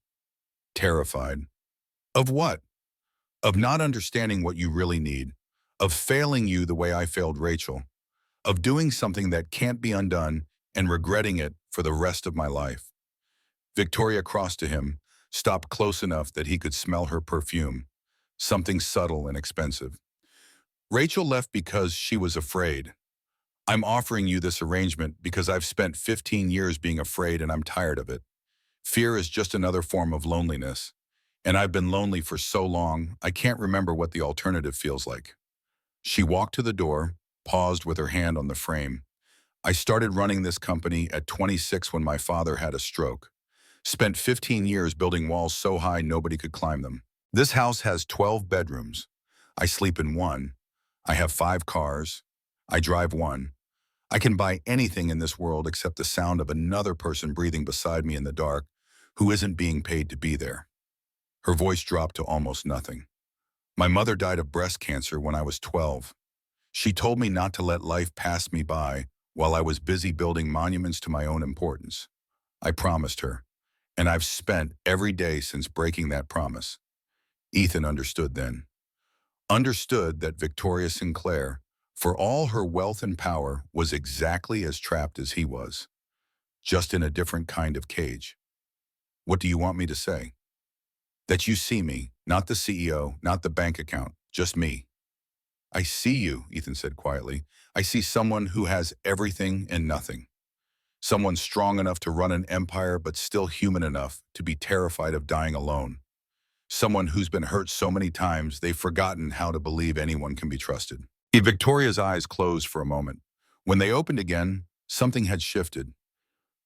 A: "Terrified." "Of what?" "Of not understanding what you really need, of failing you the way I failed Rachel, of doing something that can't be undone and regretting it for the rest of my life." Victoria crossed to him, stopped close enough that he could smell her perfume, something subtle and expensive. "Rachel left because she was afraid. I'm offering you this arrangement because I've spent 15 years being afraid and I'm tired of it. Fear is just another form of loneliness. And I've been lonely for so long, I can't remember what the alternative feels like. She walked to the door, paused with her hand on the frame. I started running this company at 26 when my father had a stroke. Spent 15 years building walls so high nobody could climb them. This house has 12 bedrooms. I sleep in one. I have 5 cars. I drive one. I can buy anything in this world except the sound of another person breathing beside me in the dark who isn't being paid to be there. Her voice dropped to almost nothing. My mother died of breast cancer when I was 12. She told me not to let life pass me by while I was busy building monuments to my own importance. I promised her, and I've spent every day since breaking that promise. Ethan understood then. Understood that Victoria Sinclair, for all her wealth and power, was exactly as trapped as he was, just in a different kind of cage. What do you want me to say? That you see me, not the CEO, not the bank account, just me. I see you, Ethan said quietly. I see someone who has everything and nothing. Someone strong enough to run an empire but still human enough to be terrified of dying alone. Someone who's been hurt so many times they've forgotten how to believe anyone can be trusted. Victoria's eyes closed for a moment. When they opened again, something had shifted.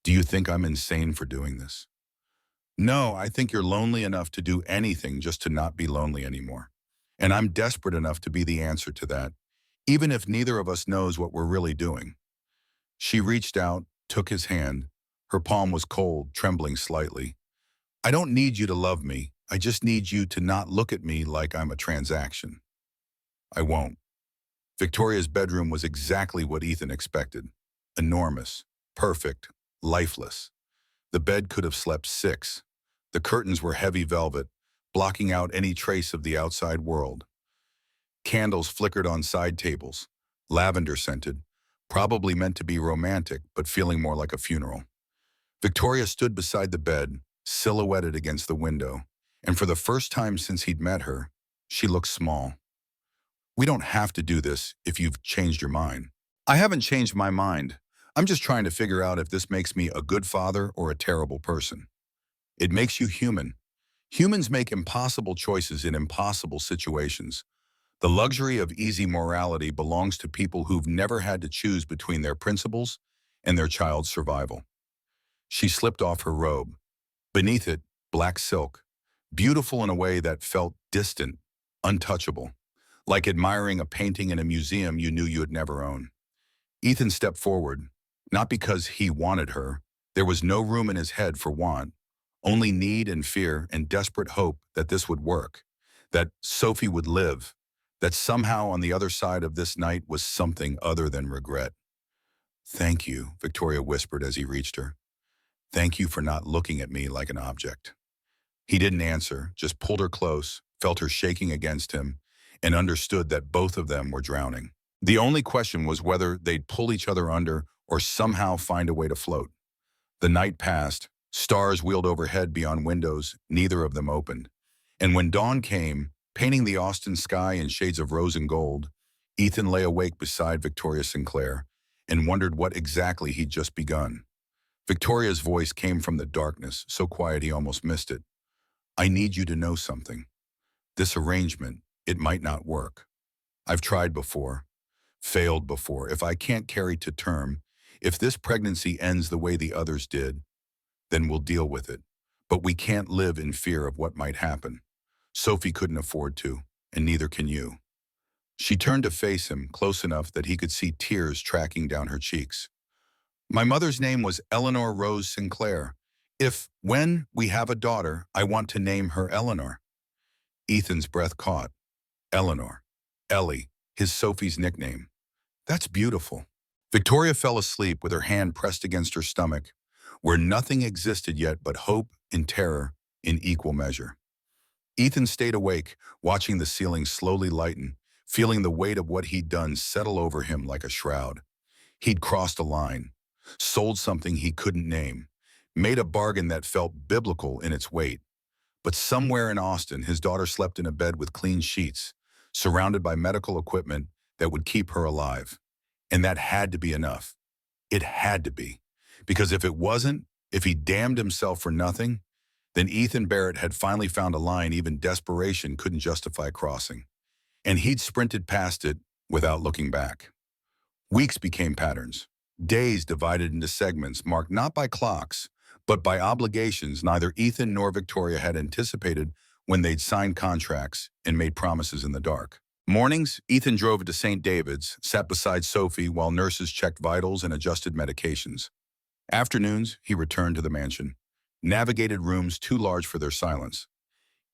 A: Do you think I'm insane for doing this? No, I think you're lonely enough to do anything just to not be lonely anymore. And I'm desperate enough to be the answer to that, even if neither of us knows what we're really doing. She reached out, took his hand. Her palm was cold, trembling slightly. I don't need you to love me. I just need you to not look at me like I'm a transaction. I won't. Victoria's bedroom was exactly what Ethan expected. Enormous, perfect, lifeless. The bed could have slept 6. The curtains were heavy velvet, blocking out any trace of the outside world. Candles flickered on side tables, lavender-scented, probably meant to be romantic, but feeling more like a funeral. Victoria stood beside the bed, silhouetted against the window, and for the first time since he'd met her, she looked small. We don't have to do this if you've changed your mind. I haven't changed my mind. I'm just trying to figure out if this makes me a good father or a terrible person. It makes you human. Humans make impossible choices in impossible situations. The luxury of easy morality belongs to people who've never had to choose between their principles and their child's survival. She slipped off her robe. Beneath it, black silk, beautiful in a way that felt distant, untouchable, like admiring a painting in a museum you knew you'd never own. Ethan stepped forward, not because he wanted her. There was no room in his head for want, only need and fear and desperate hope that this would work, that Sophie would live, that somehow on the other side of this night was something other than regret. Thank you, Victoria whispered as he reached her. Thank you for not looking at me like an object. He didn't answer, just pulled her close, felt her shaking against him, and understood that both of them were drowning. The only question was whether they'd pull each other under or somehow find a way to float. The night passed, stars wheeled overhead beyond windows, neither of them opened. And when dawn came, painting the Austin sky in shades of rose and gold, Ethan lay awake beside Victoria Sinclair and wondered what exactly he'd just begun. Victoria's voice came from the darkness, so quiet he almost missed it. I need you to know something. This arrangement, it might not work. I've tried before, failed before. If I can't carry to term, if this pregnancy ends the way the others did, then we'll deal with it. But we can't live in fear of what might happen. Sophie couldn't afford to, and neither can you. She turned to face him, close enough that he could see tears tracking down her cheeks. My mother's name was Eleanor Rose Sinclair. When we have a daughter, I want to name her Eleanor. Ethan's breath caught. Eleanor. Ellie, his Sophie's nickname. That's beautiful. Victoria fell asleep with her hand pressed against her stomach, where nothing existed yet but hope and terror in equal measure. Ethan stayed awake, watching the ceiling slowly lighten, feeling the weight of what he'd done settle over him like a shroud. He'd crossed a line, sold something he couldn't name, made a bargain that felt biblical in its weight. But somewhere in Austin, his daughter slept in a bed with clean sheets, surrounded by medical equipment that would keep her alive. And that had to be enough. It had to be. Because if it wasn't, if he damned himself for nothing, then Ethan Barrett had finally found a line even desperation couldn't justify crossing. And he'd sprinted past it without looking back. Weeks became patterns. Days divided into segments marked not by clocks, but by obligations neither Ethan nor Victoria had anticipated when they'd signed contracts and made promises in the dark. Mornings, Ethan drove to St. David's, sat beside Sophie while nurses checked vitals and adjusted medications. Afternoons, he returned to the mansion, navigated rooms too large for their silence.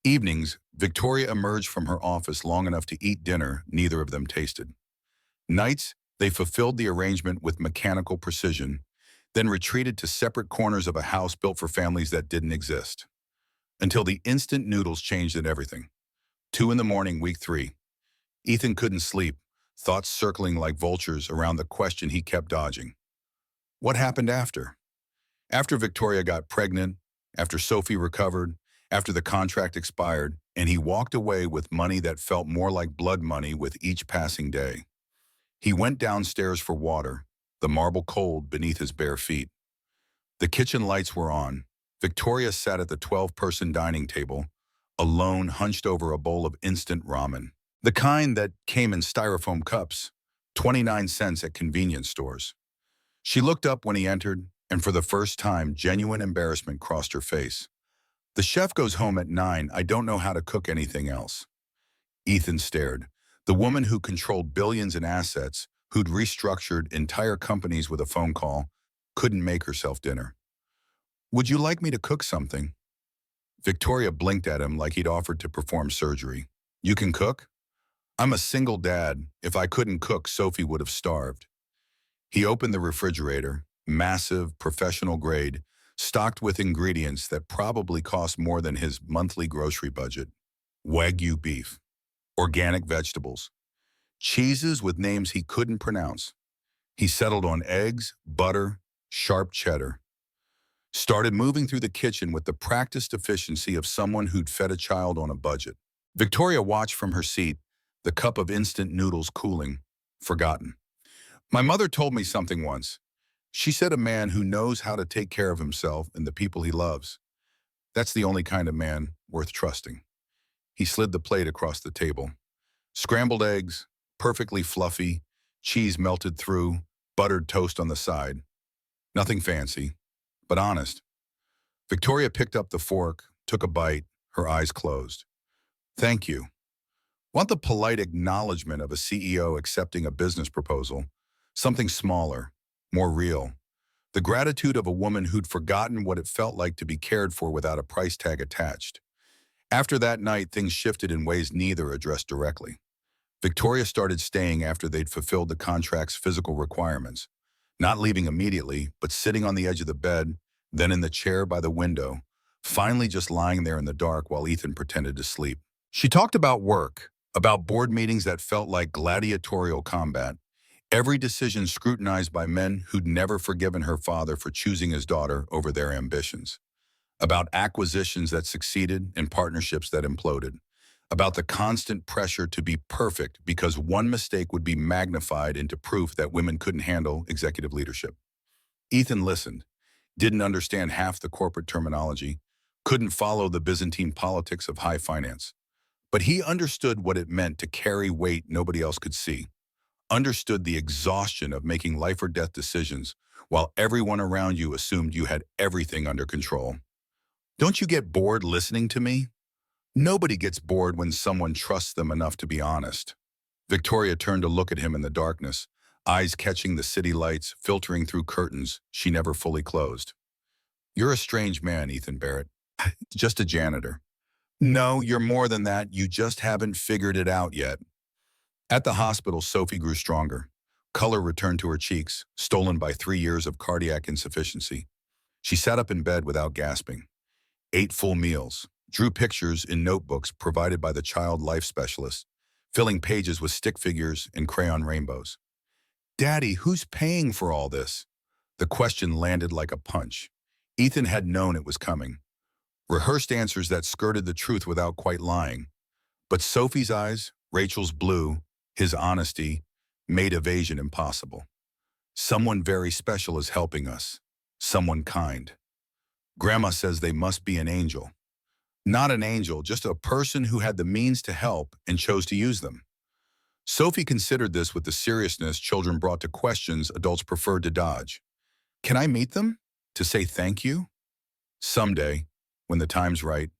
A: Evenings, Victoria emerged from her office long enough to eat dinner neither of them tasted. Nights, they fulfilled the arrangement with mechanical precision, then retreated to separate corners of a house built for families that didn't exist. Until the instant noodles changed everything. 2 in the morning, week 3. Ethan couldn't sleep, thoughts circling like vultures around the question he kept dodging. What happened after? After Victoria got pregnant, after Sophie recovered, after the contract expired, and he walked away with money that felt more like blood money with each passing day. He went downstairs for water, the marble cold beneath his bare feet. The kitchen lights were on. Victoria sat at the 12-person dining table, alone hunched over a bowl of instant ramen. The kind that came in styrofoam cups, 29 cents at convenience stores. She looked up when he entered, and for the first time, genuine embarrassment crossed her face. The chef goes home at 9. I don't know how to cook anything else. Ethan stared. The woman who controlled billions in assets, who'd restructured entire companies with a phone call, couldn't make herself dinner. Would you like me to cook something? Victoria blinked at him like he'd offered to perform surgery. You can cook? I'm a single dad. If I couldn't cook, Sophie would have starved. He opened the refrigerator, massive, professional grade, stocked with ingredients that probably cost more than his monthly grocery budget. Wagyu beef, organic vegetables, cheeses with names he couldn't pronounce. He settled on eggs, butter, sharp cheddar. Started moving through the kitchen with the practiced efficiency of someone who'd fed a child on a budget. Victoria watched from her seat, the cup of instant noodles cooling, forgotten. My mother told me something once. She said a man who knows how to take care of himself and the people he loves. That's the only kind of man worth trusting. He slid the plate across the table. Scrambled eggs, perfectly fluffy, cheese melted through, buttered toast on the side. Nothing fancy, but honest. Victoria picked up the fork, took a bite, her eyes closed. Thank you. Want the polite acknowledgement of a CEO accepting a business proposal, something smaller, more real. The gratitude of a woman who'd forgotten what it felt like to be cared for without a price tag attached. After that night, things shifted in ways neither addressed directly. Victoria started staying after they'd fulfilled the contract's physical requirements, not leaving immediately, but sitting on the edge of the bed, then in the chair by the window, finally just lying there in the dark while Ethan pretended to sleep. She talked about work, about board meetings that felt like gladiatorial combat, every decision scrutinized by men who'd never forgiven her father for choosing his daughter over their ambitions, about acquisitions that succeeded and partnerships that imploded, about the constant pressure to be perfect because one mistake would be magnified into proof that women couldn't handle executive leadership. Ethan listened, didn't understand half the corporate terminology, couldn't follow the Byzantine politics of high finance. But he understood what it meant to carry weight nobody else could see, understood the exhaustion of making life or death decisions while everyone around you assumed you had everything under control. Don't you get bored listening to me? Nobody gets bored when someone trusts them enough to be honest. Victoria turned to look at him in the darkness, eyes catching the city lights, filtering through curtains she never fully closed. You're a strange man, Ethan Barrett. Just a janitor. No, you're more than that. You just haven't figured it out yet. At the hospital, Sophie grew stronger. Color returned to her cheeks, stolen by 3 years of cardiac insufficiency. She sat up in bed without gasping, ate full meals, drew pictures in notebooks provided by the child life specialist, filling pages with stick figures and crayon rainbows. Daddy, who's paying for all this? The question landed like a punch. Ethan had known it was coming. Rehearsed answers that skirted the truth without quite lying. But Sophie's eyes, Rachel's blue, his honesty, made evasion impossible. Someone very special is helping us. Someone kind. Grandma says they must be an angel. Not an angel, just a person who had the means to help and chose to use them. Sophie considered this with the seriousness children brought to questions adults preferred to dodge. Can I meet them? To say thank you? Someday, when the time's right.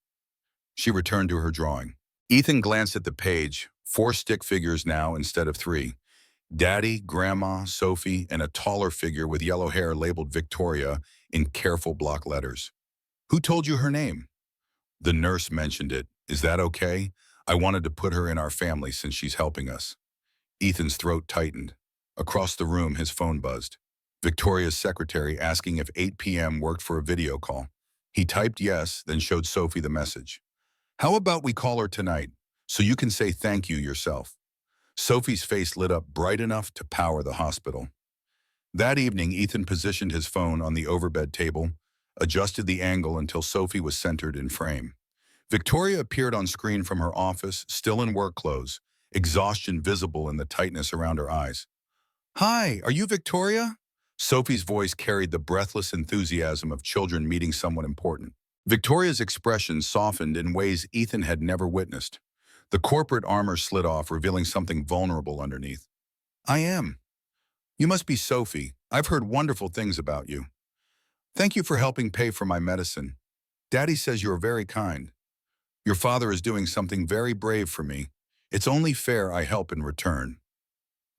A: She returned to her drawing. Ethan glanced at the page, 4 stick figures now instead of 3. Daddy, Grandma, Sophie, and a taller figure with yellow hair labeled Victoria in careful block letters. Who told you her name? The nurse mentioned it. Is that okay? I wanted to put her in our family since she's helping us. Ethan's throat tightened. Across the room, his phone buzzed. Victoria's secretary asking if 8 p.m. worked for a video call. He typed yes, then showed Sophie the message. How about we call her tonight, so you can say thank you yourself? Sophie's face lit up bright enough to power the hospital. That evening, Ethan positioned his phone on the overbed table, adjusted the angle until Sophie was centered in frame. Victoria appeared on screen from her office, still in work clothes, exhaustion visible in the tightness around her eyes. Hi, are you Victoria? Sophie's voice carried the breathless enthusiasm of children meeting someone important. Victoria's expression softened in ways Ethan had never witnessed. The corporate armor slid off, revealing something vulnerable underneath. I am. You must be Sophie. I've heard wonderful things about you. Thank you for helping pay for my medicine. Daddy says you're very kind. Your father is doing something very brave for me. It's only fair I help in return.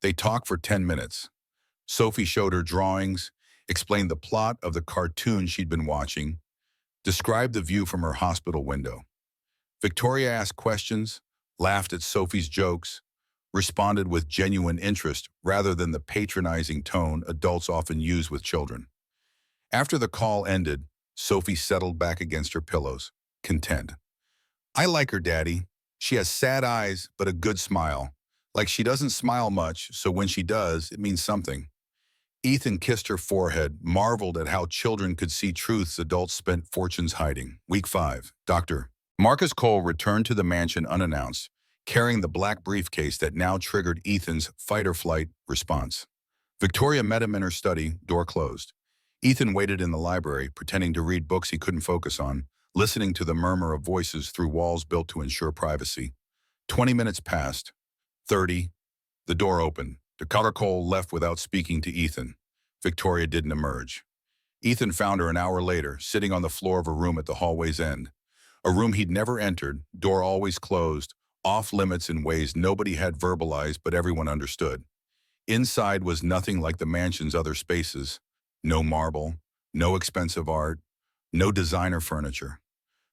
A: They talked for 10 minutes. Sophie showed her drawings, explained the plot of the cartoon she'd been watching, described the view from her hospital window. Victoria asked questions, laughed at Sophie's jokes, responded with genuine interest rather than the patronizing tone adults often use with children. After the call ended, Sophie settled back against her pillows, content. I like her, Daddy. She has sad eyes, but a good smile. Like she doesn't smile much, so when she does, it means something. Ethan kissed her forehead, marveled at how children could see truths adults spent fortunes hiding. Week 5. Dr. Marcus Cole returned to the mansion unannounced, carrying the black briefcase that now triggered Ethan's fight-or-flight response. Victoria met him in her study, door closed. Ethan waited in the library, pretending to read books he couldn't focus on, listening to the murmur of voices through walls built to ensure privacy. 20 minutes passed. 30. The door opened. Dr. Cole left without speaking to Ethan. Victoria didn't emerge. Ethan found her an hour later, sitting on the floor of a room at the hallway's end. A room he'd never entered, door always closed, off limits in ways nobody had verbalized but everyone understood. Inside was nothing like the mansion's other spaces. No marble, no expensive art, no designer furniture.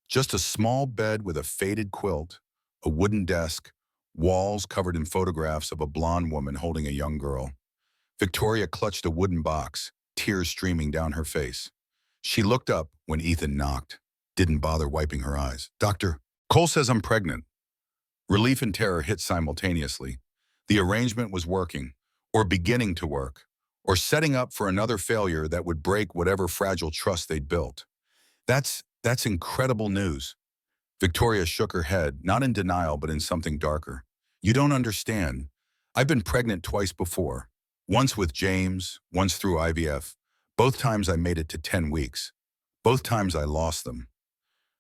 A: Just a small bed with a faded quilt, a wooden desk, walls covered in photographs of a blonde woman holding a young girl. Victoria clutched a wooden box, tears streaming down her face. She looked up when Ethan knocked, didn't bother wiping her eyes. Dr. Cole says I'm pregnant. Relief and terror hit simultaneously. The arrangement was working, or beginning to work, or setting up for another failure that would break whatever fragile trust they'd built. That's incredible news. Victoria shook her head, not in denial, but in something darker. You don't understand. I've been pregnant twice before. Once with James, once through IVF. Both times I made it to 10 weeks. Both times I lost them.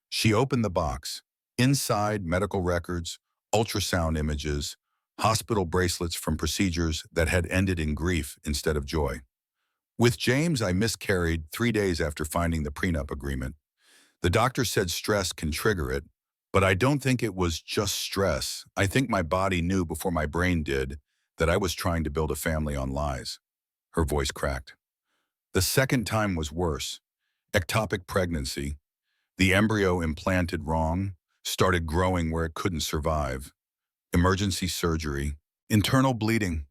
A: She opened the box. Inside, medical records, ultrasound images, hospital bracelets from procedures that had ended in grief instead of joy. With James, I miscarried 3 days after finding the prenup agreement. The doctor said stress can trigger it, but I don't think it was just stress. I think my body knew before my brain did that I was trying to build a family on lies. Her voice cracked. The second time was worse. Ectopic pregnancy. The embryo implanted wrong, started growing where it couldn't survive. Emergency surgery. Internal bleeding.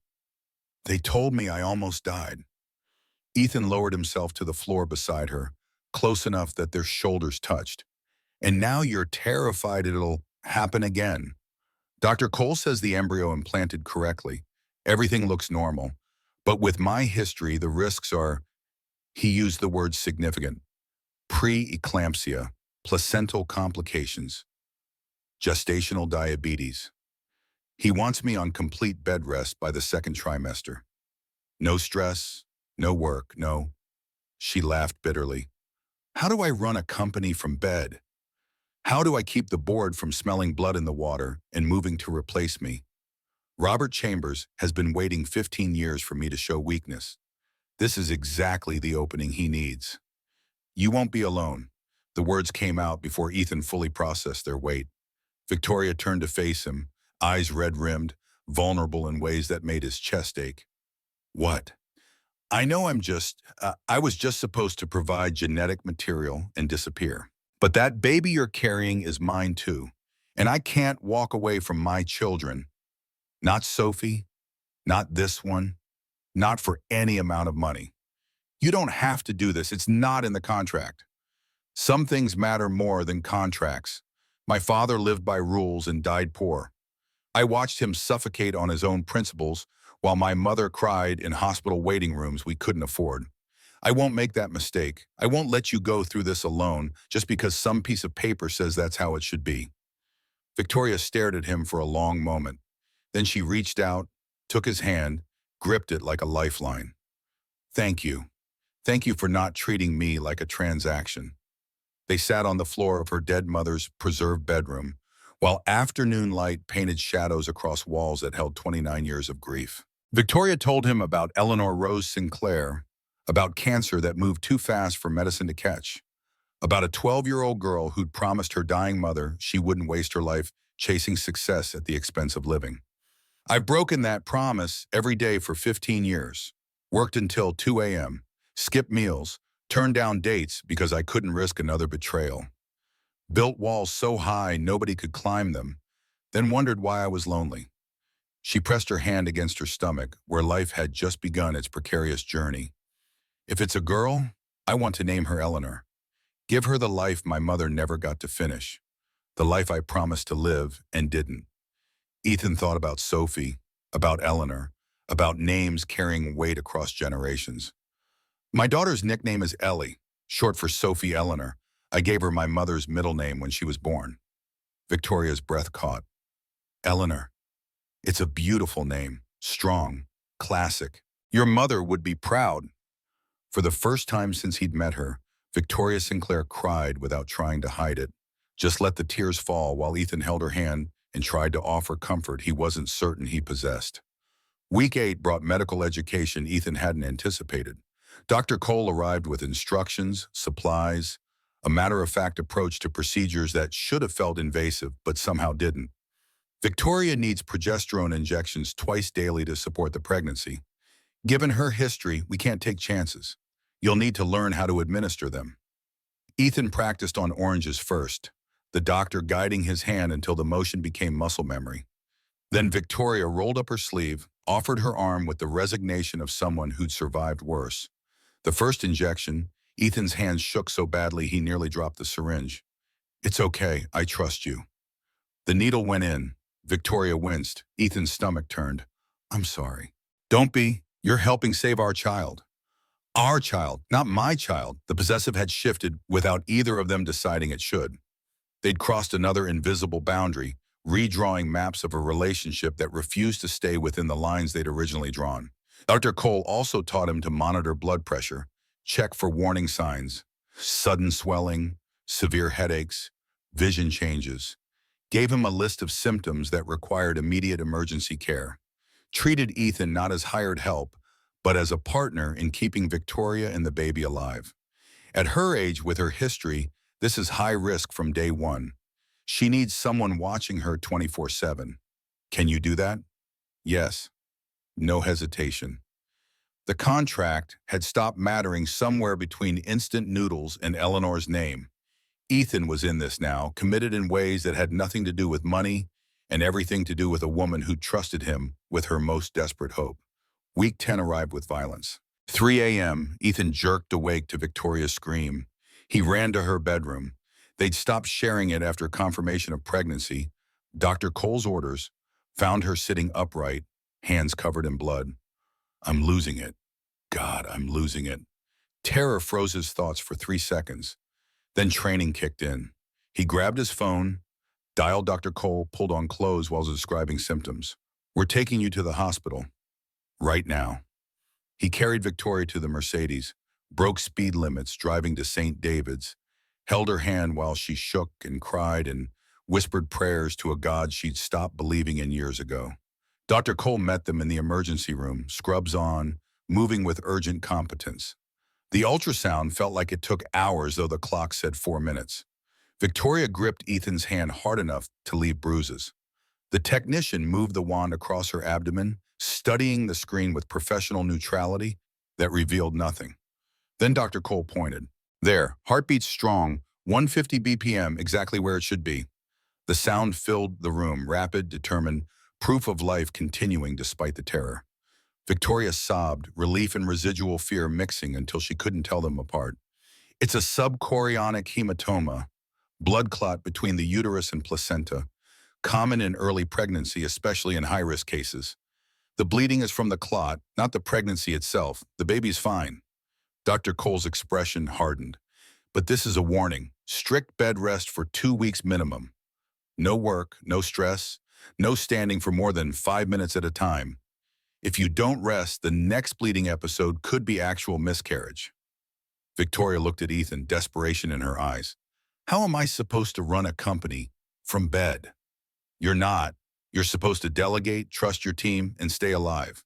A: They told me I almost died. Ethan lowered himself to the floor beside her, close enough that their shoulders touched. And now you're terrified it'll happen again. Dr. Cole says the embryo implanted correctly. Everything looks normal. But with my history, the risks are, he used the word significant, pre-eclampsia, placental complications, gestational diabetes. He wants me on complete bed rest by the second trimester. No stress, no work, no. She laughed bitterly. How do I run a company from bed? How do I keep the board from smelling blood in the water and moving to replace me? Robert Chambers has been waiting 15 years for me to show weakness. This is exactly the opening he needs. You won't be alone. The words came out before Ethan fully processed their weight. Victoria turned to face him, eyes red-rimmed, vulnerable in ways that made his chest ache. What? I know I was just supposed to provide genetic material and disappear. But that baby you're carrying is mine too. And I can't walk away from my children. Not Sophie, not this one, not for any amount of money. You don't have to do this. It's not in the contract. Some things matter more than contracts. My father lived by rules and died poor. I watched him suffocate on his own principles while my mother cried in hospital waiting rooms we couldn't afford. I won't make that mistake. I won't let you go through this alone just because some piece of paper says that's how it should be. Victoria stared at him for a long moment. Then she reached out, took his hand, gripped it like a lifeline. Thank you. Thank you for not treating me like a transaction. They sat on the floor of her dead mother's preserved bedroom, while afternoon light painted shadows across walls that held 29 years of grief. Victoria told him about Eleanor Rose Sinclair, about cancer that moved too fast for medicine to catch, about a 12-year-old girl who'd promised her dying mother she wouldn't waste her life chasing success at the expense of living. I've broken that promise every day for 15 years, worked until 2 a.m., skipped meals, turned down dates because I couldn't risk another betrayal, built walls so high nobody could climb them, then wondered why I was lonely. She pressed her hand against her stomach, where life had just begun its precarious journey. If it's a girl, I want to name her Eleanor. Give her the life my mother never got to finish, the life I promised to live and didn't. Ethan thought about Sophie, about Eleanor, about names carrying weight across generations. My daughter's nickname is Ellie, short for Sophie Eleanor. I gave her my mother's middle name when she was born. Victoria's breath caught. Eleanor. It's a beautiful name, strong, classic. Your mother would be proud. For the first time since he'd met her, Victoria Sinclair cried without trying to hide it. Just let the tears fall while Ethan held her hand and tried to offer comfort he wasn't certain he possessed. Week 8 brought medical education Ethan hadn't anticipated. Dr. Cole arrived with instructions, supplies, a matter-of-fact approach to procedures that should have felt invasive but somehow didn't. Victoria needs progesterone injections twice daily to support the pregnancy. Given her history, we can't take chances. You'll need to learn how to administer them. Ethan practiced on oranges first, the doctor guiding his hand until the motion became muscle memory. Then Victoria rolled up her sleeve, offered her arm with the resignation of someone who'd survived worse. The first injection, Ethan's hands shook so badly he nearly dropped the syringe. It's okay, I trust you. The needle went in. Victoria winced. Ethan's stomach turned. I'm sorry. Don't be. You're helping save our child. Our child, not my child. The possessive had shifted without either of them deciding it should. They'd crossed another invisible boundary, redrawing maps of a relationship that refused to stay within the lines they'd originally drawn. Dr. Cole also taught him to monitor blood pressure, check for warning signs, sudden swelling, severe headaches, vision changes. Gave him a list of symptoms that required immediate emergency care. Treated Ethan not as hired help, but as a partner in keeping Victoria and the baby alive. At her age, with her history, this is high risk from day one. She needs someone watching her 24/7. Can you do that? Yes. No hesitation. The contract had stopped mattering somewhere between instant noodles and Eleanor's name. Ethan was in this now, committed in ways that had nothing to do with money and everything to do with a woman who trusted him with her most desperate hope. Week 10 arrived with violence. 3 a.m., Ethan jerked awake to Victoria's scream. He ran to her bedroom. They'd stopped sharing it after confirmation of pregnancy. Dr. Cole's orders found her sitting upright, hands covered in blood. I'm losing it. God, I'm losing it. Terror froze his thoughts for 3 seconds. Then training kicked in. He grabbed his phone, Dialed Dr. Cole, pulled on clothes while describing symptoms. We're taking you to the hospital. Right now. He carried Victoria to the Mercedes, broke speed limits driving to St. David's, held her hand while she shook and cried and whispered prayers to a God she'd stopped believing in years ago. Dr. Cole met them in the emergency room, scrubs on, moving with urgent competence. The ultrasound felt like it took hours, though the clock said 4 minutes. Victoria gripped Ethan's hand hard enough to leave bruises. The technician moved the wand across her abdomen, studying the screen with professional neutrality that revealed nothing. Then Dr. Cole pointed. There, heartbeat strong, 150 BPM, exactly where it should be. The sound filled the room, rapid, determined, proof of life continuing despite the terror. Victoria sobbed, relief and residual fear mixing until she couldn't tell them apart. It's a subchorionic hematoma, blood clot between the uterus and placenta, common in early pregnancy, especially in high-risk cases. The bleeding is from the clot, not the pregnancy itself. The baby's fine. Dr. Cole's expression hardened. But this is a warning. Strict bed rest for 2 weeks minimum. No work, no stress, no standing for more than 5 minutes at a time. If you don't rest, the next bleeding episode could be actual miscarriage. Victoria looked at Ethan, desperation in her eyes. How am I supposed to run a company from bed? You're not. You're supposed to delegate, trust your team, and stay alive.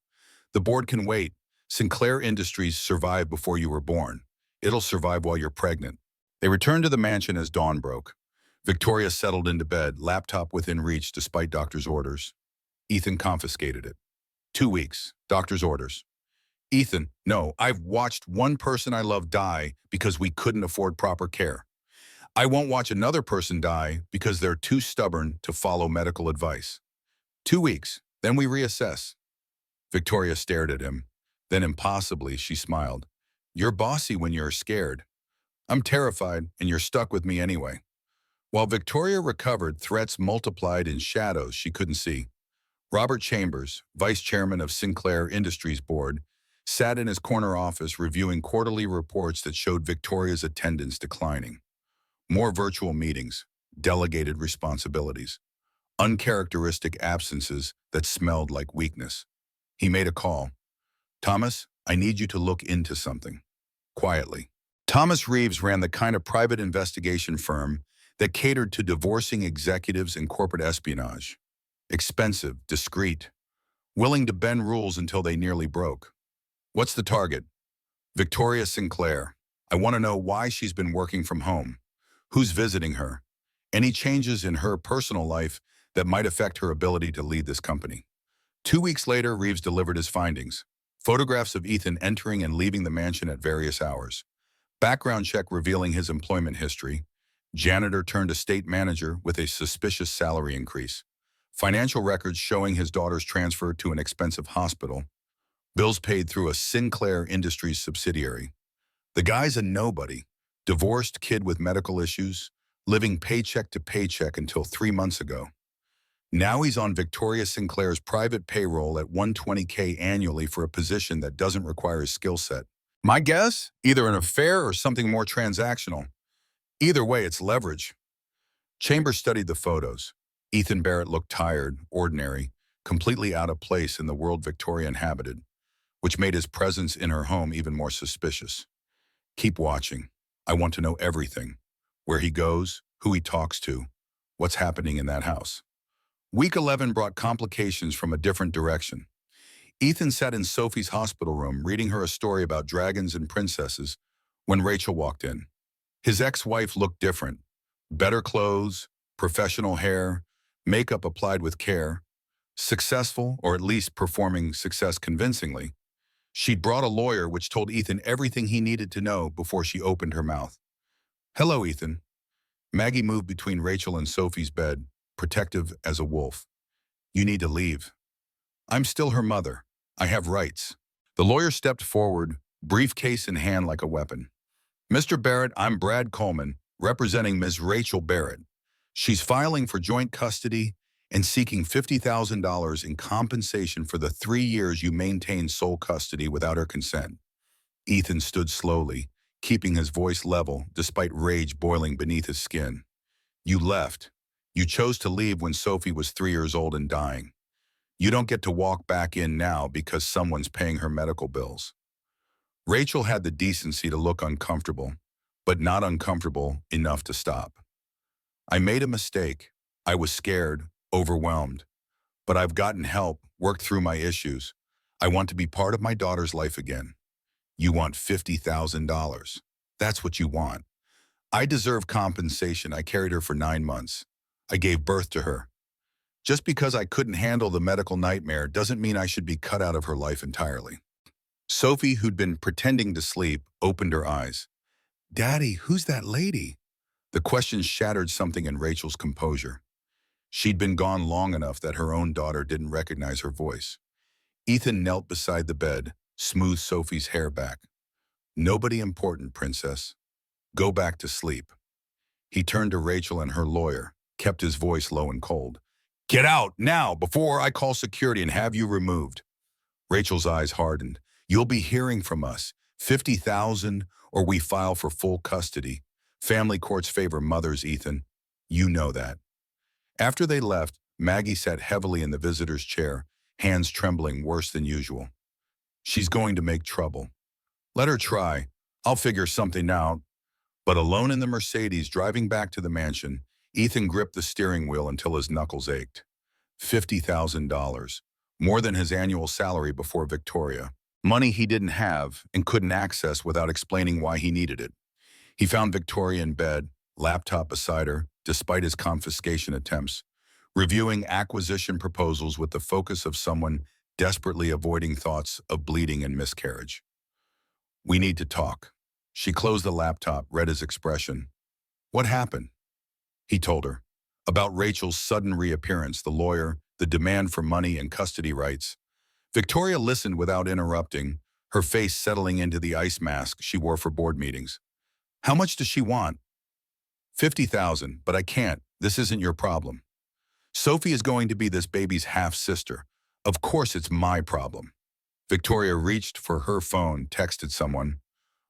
A: The board can wait. Sinclair Industries survived before you were born. It'll survive while you're pregnant. They returned to the mansion as dawn broke. Victoria settled into bed, laptop within reach despite doctor's orders. Ethan confiscated it. 2 weeks. Doctor's orders. Ethan, no, I've watched one person I love die because we couldn't afford proper care. I won't watch another person die because they're too stubborn to follow medical advice. 2 weeks, then we reassess. Victoria stared at him. Then impossibly, she smiled. You're bossy when you're scared. I'm terrified, and you're stuck with me anyway. While Victoria recovered, threats multiplied in shadows she couldn't see. Robert Chambers, vice chairman of Sinclair Industries Board, sat in his corner office reviewing quarterly reports that showed Victoria's attendance declining. More virtual meetings, delegated responsibilities, uncharacteristic absences that smelled like weakness. He made a call. Thomas, I need you to look into something. Quietly. Thomas Reeves ran the kind of private investigation firm that catered to divorcing executives and corporate espionage. Expensive, discreet, willing to bend rules until they nearly broke. What's the target? Victoria Sinclair. I want to know why she's been working from home. Who's visiting her? Any changes in her personal life that might affect her ability to lead this company. 2 weeks later, Reeves delivered his findings. Photographs of Ethan entering and leaving the mansion at various hours. Background check revealing his employment history. Janitor turned estate manager with a suspicious salary increase. Financial records showing his daughter's transfer to an expensive hospital. Bills paid through a Sinclair Industries subsidiary. The guy's a nobody. Divorced kid with medical issues, living paycheck to paycheck until 3 months ago. Now he's on Victoria Sinclair's private payroll at $120K annually for a position that doesn't require his skill set. My guess? Either an affair or something more transactional. Either way, it's leverage. Chambers studied the photos. Ethan Barrett looked tired, ordinary, completely out of place in the world Victoria inhabited, which made his presence in her home even more suspicious. Keep watching. I want to know everything. Where he goes, who he talks to, what's happening in that house. Week 11 brought complications from a different direction. Ethan sat in Sophie's hospital room reading her a story about dragons and princesses when Rachel walked in. His ex-wife looked different. Better clothes, professional hair, makeup applied with care. Successful, or at least performing success convincingly. She'd brought a lawyer which told Ethan everything he needed to know before she opened her mouth. Hello, Ethan. Maggie moved between Rachel and Sophie's bed, protective as a wolf. You need to leave. I'm still her mother. I have rights. The lawyer stepped forward, briefcase in hand like a weapon. Mr. Barrett, I'm Brad Coleman, representing Ms. Rachel Barrett. She's filing for joint custody and seeking $50,000 in compensation for the 3 years you maintained sole custody without her consent. Ethan stood slowly, keeping his voice level despite rage boiling beneath his skin. You left. You chose to leave when Sophie was 3 years old and dying. You don't get to walk back in now because someone's paying her medical bills. Rachel had the decency to look uncomfortable, but not uncomfortable enough to stop. I made a mistake. I was scared, overwhelmed. But I've gotten help, worked through my issues. I want to be part of my daughter's life again. You want $50,000. That's what you want. I deserve compensation. I carried her for 9 months. I gave birth to her. Just because I couldn't handle the medical nightmare doesn't mean I should be cut out of her life entirely. Sophie, who'd been pretending to sleep, opened her eyes. Daddy, who's that lady? The question shattered something in Rachel's composure. She'd been gone long enough that her own daughter didn't recognize her voice. Ethan knelt beside the bed, smoothed Sophie's hair back. Nobody important, princess. Go back to sleep. He turned to Rachel and her lawyer, kept his voice low and cold. Get out, now, before I call security and have you removed. Rachel's eyes hardened. You'll be hearing from us. 50,000 or we file for full custody. Family courts favor mothers, Ethan. You know that. After they left, Maggie sat heavily in the visitor's chair, hands trembling worse than usual. She's going to make trouble. Let her try. I'll figure something out. But alone in the Mercedes driving back to the mansion, Ethan gripped the steering wheel until his knuckles ached. $50,000, more than his annual salary before Victoria. Money he didn't have and couldn't access without explaining why he needed it. He found Victoria in bed, laptop beside her, despite his confiscation attempts, reviewing acquisition proposals with the focus of someone desperately avoiding thoughts of bleeding and miscarriage. We need to talk. She closed the laptop, read his expression. What happened? He told her. About Rachel's sudden reappearance, the lawyer, the demand for money and custody rights. Victoria listened without interrupting, her face settling into the ice mask she wore for board meetings. How much does she want? 50,000, but I can't. This isn't your problem. Sophie is going to be this baby's half-sister. Of course it's my problem. Victoria reached for her phone, texted someone.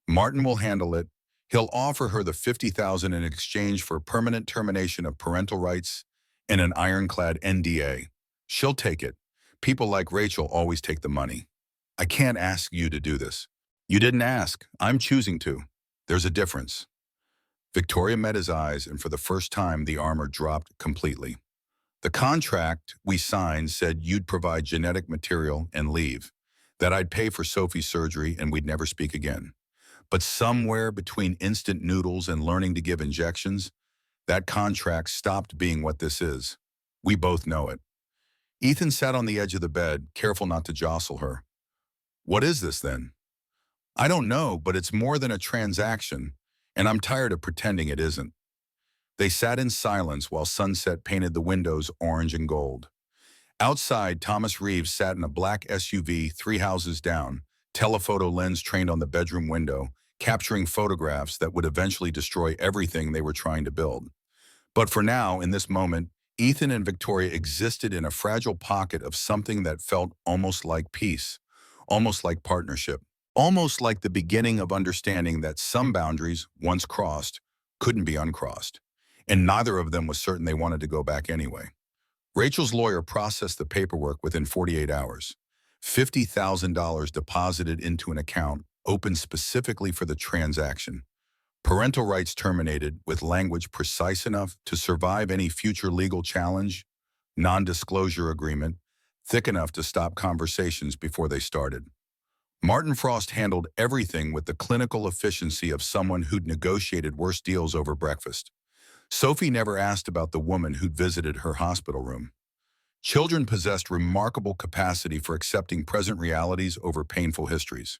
A: Martin will handle it. He'll offer her the 50,000 in exchange for permanent termination of parental rights and an ironclad NDA. She'll take it. People like Rachel always take the money. I can't ask you to do this. You didn't ask. I'm choosing to. There's a difference. Victoria met his eyes, and for the first time, the armor dropped completely. The contract we signed said you'd provide genetic material and leave, that I'd pay for Sophie's surgery and we'd never speak again. But somewhere between instant noodles and learning to give injections, that contract stopped being what this is. We both know it. Ethan sat on the edge of the bed, careful not to jostle her. What is this then? I don't know, but it's more than a transaction, and I'm tired of pretending it isn't. They sat in silence while sunset painted the windows orange and gold. Outside, Thomas Reeves sat in a black SUV 3 houses down, telephoto lens trained on the bedroom window, capturing photographs that would eventually destroy everything they were trying to build. But for now, in this moment, Ethan and Victoria existed in a fragile pocket of something that felt almost like peace, almost like partnership, almost like the beginning of understanding that some boundaries, once crossed, couldn't be uncrossed. And neither of them was certain they wanted to go back anyway. Rachel's lawyer processed the paperwork within 48 hours. $50,000 deposited into an account opened specifically for the transaction. Parental rights terminated with language precise enough to survive any future legal challenge, non-disclosure agreement, thick enough to stop conversations before they started. Martin Frost handled everything with the clinical efficiency of someone who'd negotiated worse deals over breakfast. Sophie never asked about the woman who'd visited her hospital room. Children possessed remarkable capacity for accepting present realities over painful histories.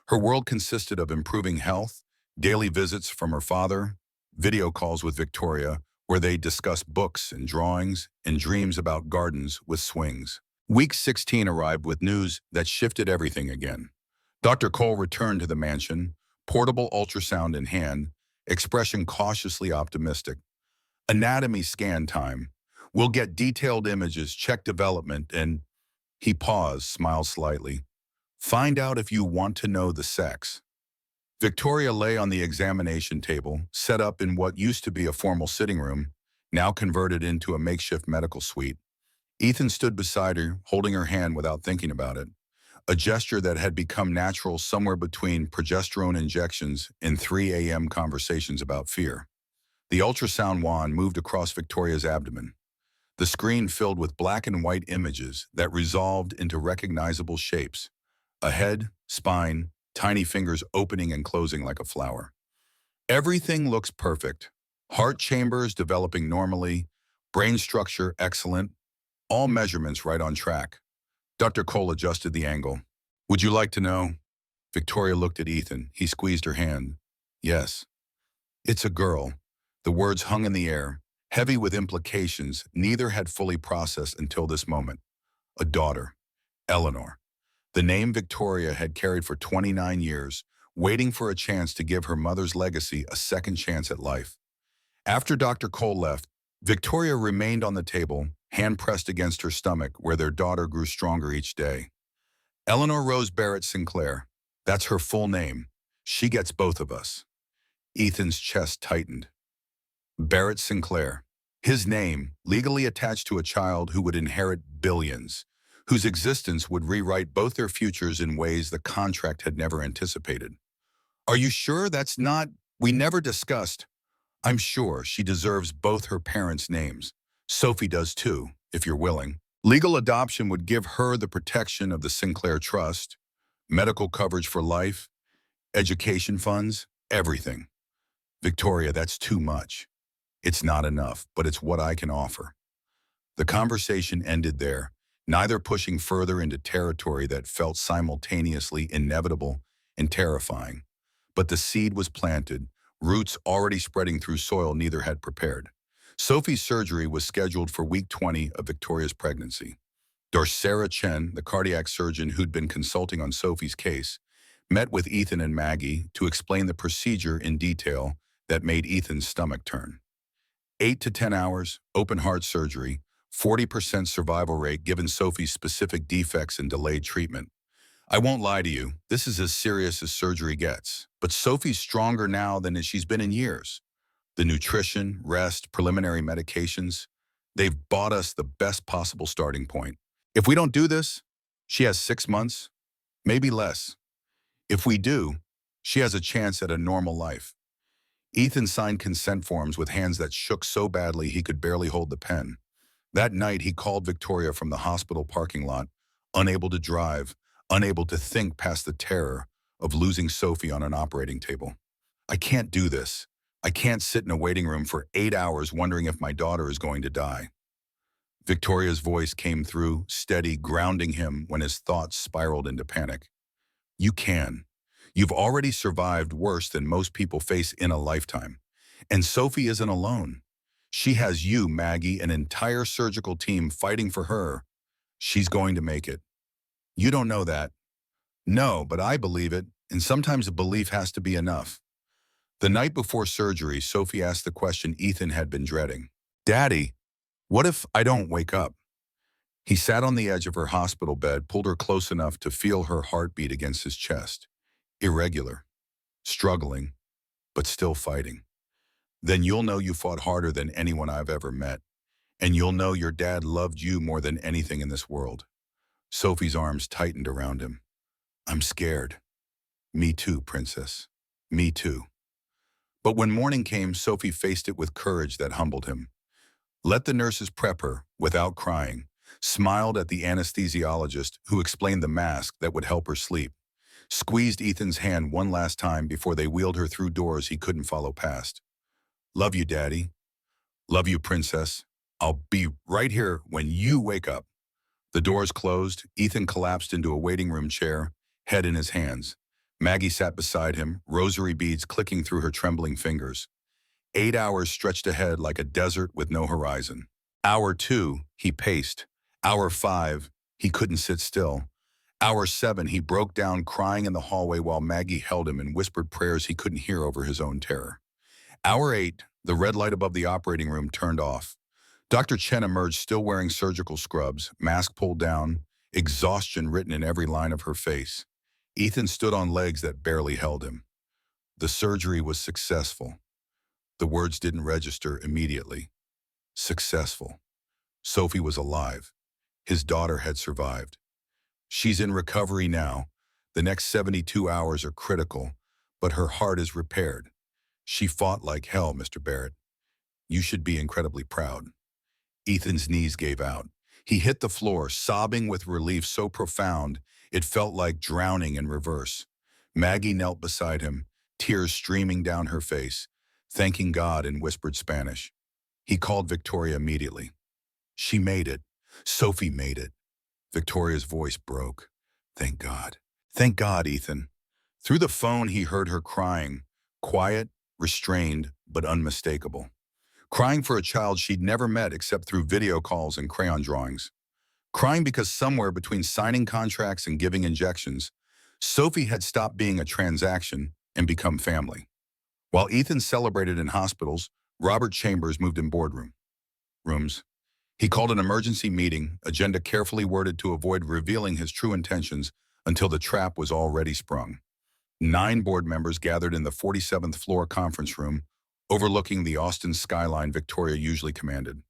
A: Her world consisted of improving health, daily visits from her father, video calls with Victoria, where they discussed books and drawings and dreams about gardens with swings. Week 16 arrived with news that shifted everything again. Dr. Cole returned to the mansion, portable ultrasound in hand, expression cautiously optimistic. Anatomy scan time. We'll get detailed images, check development, and he paused, smiled slightly. Find out if you want to know the sex. Victoria lay on the examination table, set up in what used to be a formal sitting room, now converted into a makeshift medical suite. Ethan stood beside her, holding her hand without thinking about it, a gesture that had become natural somewhere between progesterone injections and 3 a.m. conversations about fear. The ultrasound wand moved across Victoria's abdomen, the screen filled with black and white images that resolved into recognizable shapes: a head, spine, tiny fingers opening and closing like a flower. Everything looks perfect. Heart chambers developing normally, brain structure excellent, all measurements right on track. Dr. Cole adjusted the angle. Would you like to know? Victoria looked at Ethan. He squeezed her hand. Yes. It's a girl. The words hung in the air, heavy with implications neither had fully processed until this moment. A daughter, Eleanor. The name Victoria had carried for 29 years, waiting for a chance to give her mother's legacy a second chance at life. After Dr. Cole left, Victoria remained on the table, hand pressed against her stomach where their daughter grew stronger each day. Eleanor Rose Barrett Sinclair. That's her full name. She gets both of us. Ethan's chest tightened. Barrett Sinclair. His name, legally attached to a child who would inherit billions, whose existence would rewrite both their futures in ways the contract had never anticipated. Are you sure that's not? We never discussed. I'm sure she deserves both her parents' names. Sophie does too, if you're willing. Legal adoption would give her the protection of the Sinclair Trust, medical coverage for life, education funds, everything. Victoria, that's too much. It's not enough, but it's what I can offer. The conversation ended there, neither pushing further into territory that felt simultaneously inevitable and terrifying. But the seed was planted, roots already spreading through soil neither had prepared. Sophie's surgery was scheduled for week 20 of Victoria's pregnancy. Dorsera Chen, the cardiac surgeon who'd been consulting on Sophie's case, met with Ethan and Maggie to explain the procedure in detail that made Ethan's stomach turn. 8 to 10 hours, open heart surgery, 40% survival rate given Sophie's specific defects and delayed treatment. I won't lie to you, this is as serious as surgery gets. But Sophie's stronger now than she's been in years. The nutrition, rest, preliminary medications, they've bought us the best possible starting point. If we don't do this, she has 6 months, maybe less. If we do, she has a chance at a normal life. Ethan signed consent forms with hands that shook so badly he could barely hold the pen. That night, he called Victoria from the hospital parking lot, unable to drive, unable to think past the terror of losing Sophie on an operating table. I can't do this. I can't sit in a waiting room for 8 hours wondering if my daughter is going to die. Victoria's voice came through, steady, grounding him when his thoughts spiraled into panic. You can. You've already survived worse than most people face in a lifetime. And Sophie isn't alone. She has you, Maggie, an entire surgical team fighting for her. She's going to make it. You don't know that. No, but I believe it, and sometimes a belief has to be enough. The night before surgery, Sophie asked the question Ethan had been dreading. Daddy, what if I don't wake up? He sat on the edge of her hospital bed, pulled her close enough to feel her heartbeat against his chest. Irregular, struggling, but still fighting. Then you'll know you fought harder than anyone I've ever met, and you'll know your dad loved you more than anything in this world. Sophie's arms tightened around him. I'm scared. Me too, princess. Me too. But when morning came, Sophie faced it with courage that humbled him. Let the nurses prep her, without crying, smiled at the anesthesiologist who explained the mask that would help her sleep, squeezed Ethan's hand one last time before they wheeled her through doors he couldn't follow past. Love you, Daddy. Love you, princess. I'll be right here when you wake up. The doors closed. Ethan collapsed into a waiting room chair, head in his hands. Maggie sat beside him, rosary beads clicking through her trembling fingers. 8 hours stretched ahead like a desert with no horizon. Hour 2, he paced. Hour 5, he couldn't sit still. Hour 7, he broke down crying in the hallway while Maggie held him and whispered prayers he couldn't hear over his own terror. Hour 8, the red light above the operating room turned off. Dr. Chen emerged still wearing surgical scrubs, mask pulled down, exhaustion written in every line of her face. Ethan stood on legs that barely held him. The surgery was successful. The words didn't register immediately. Successful. Sophie was alive. His daughter had survived. She's in recovery now. The next 72 hours are critical, but her heart is repaired. She fought like hell, Mr. Barrett. You should be incredibly proud. Ethan's knees gave out. He hit the floor, sobbing with relief so profound it felt like drowning in reverse. Maggie knelt beside him, tears streaming down her face, thanking God in whispered Spanish. He called Victoria immediately. She made it. Sophie made it. Victoria's voice broke. Thank God. Thank God, Ethan. Through the phone, he heard her crying, quiet, restrained, but unmistakable. Crying for a child she'd never met except through video calls and crayon drawings. Crying because somewhere between signing contracts and giving injections, Sophie had stopped being a transaction and become family. While Ethan celebrated in hospitals, Robert Chambers moved in rooms. He called an emergency meeting, agenda carefully worded to avoid revealing his true intentions until the trap was already sprung. 9 board members gathered in the 47th floor conference room, overlooking the Austin skyline Victoria usually commanded.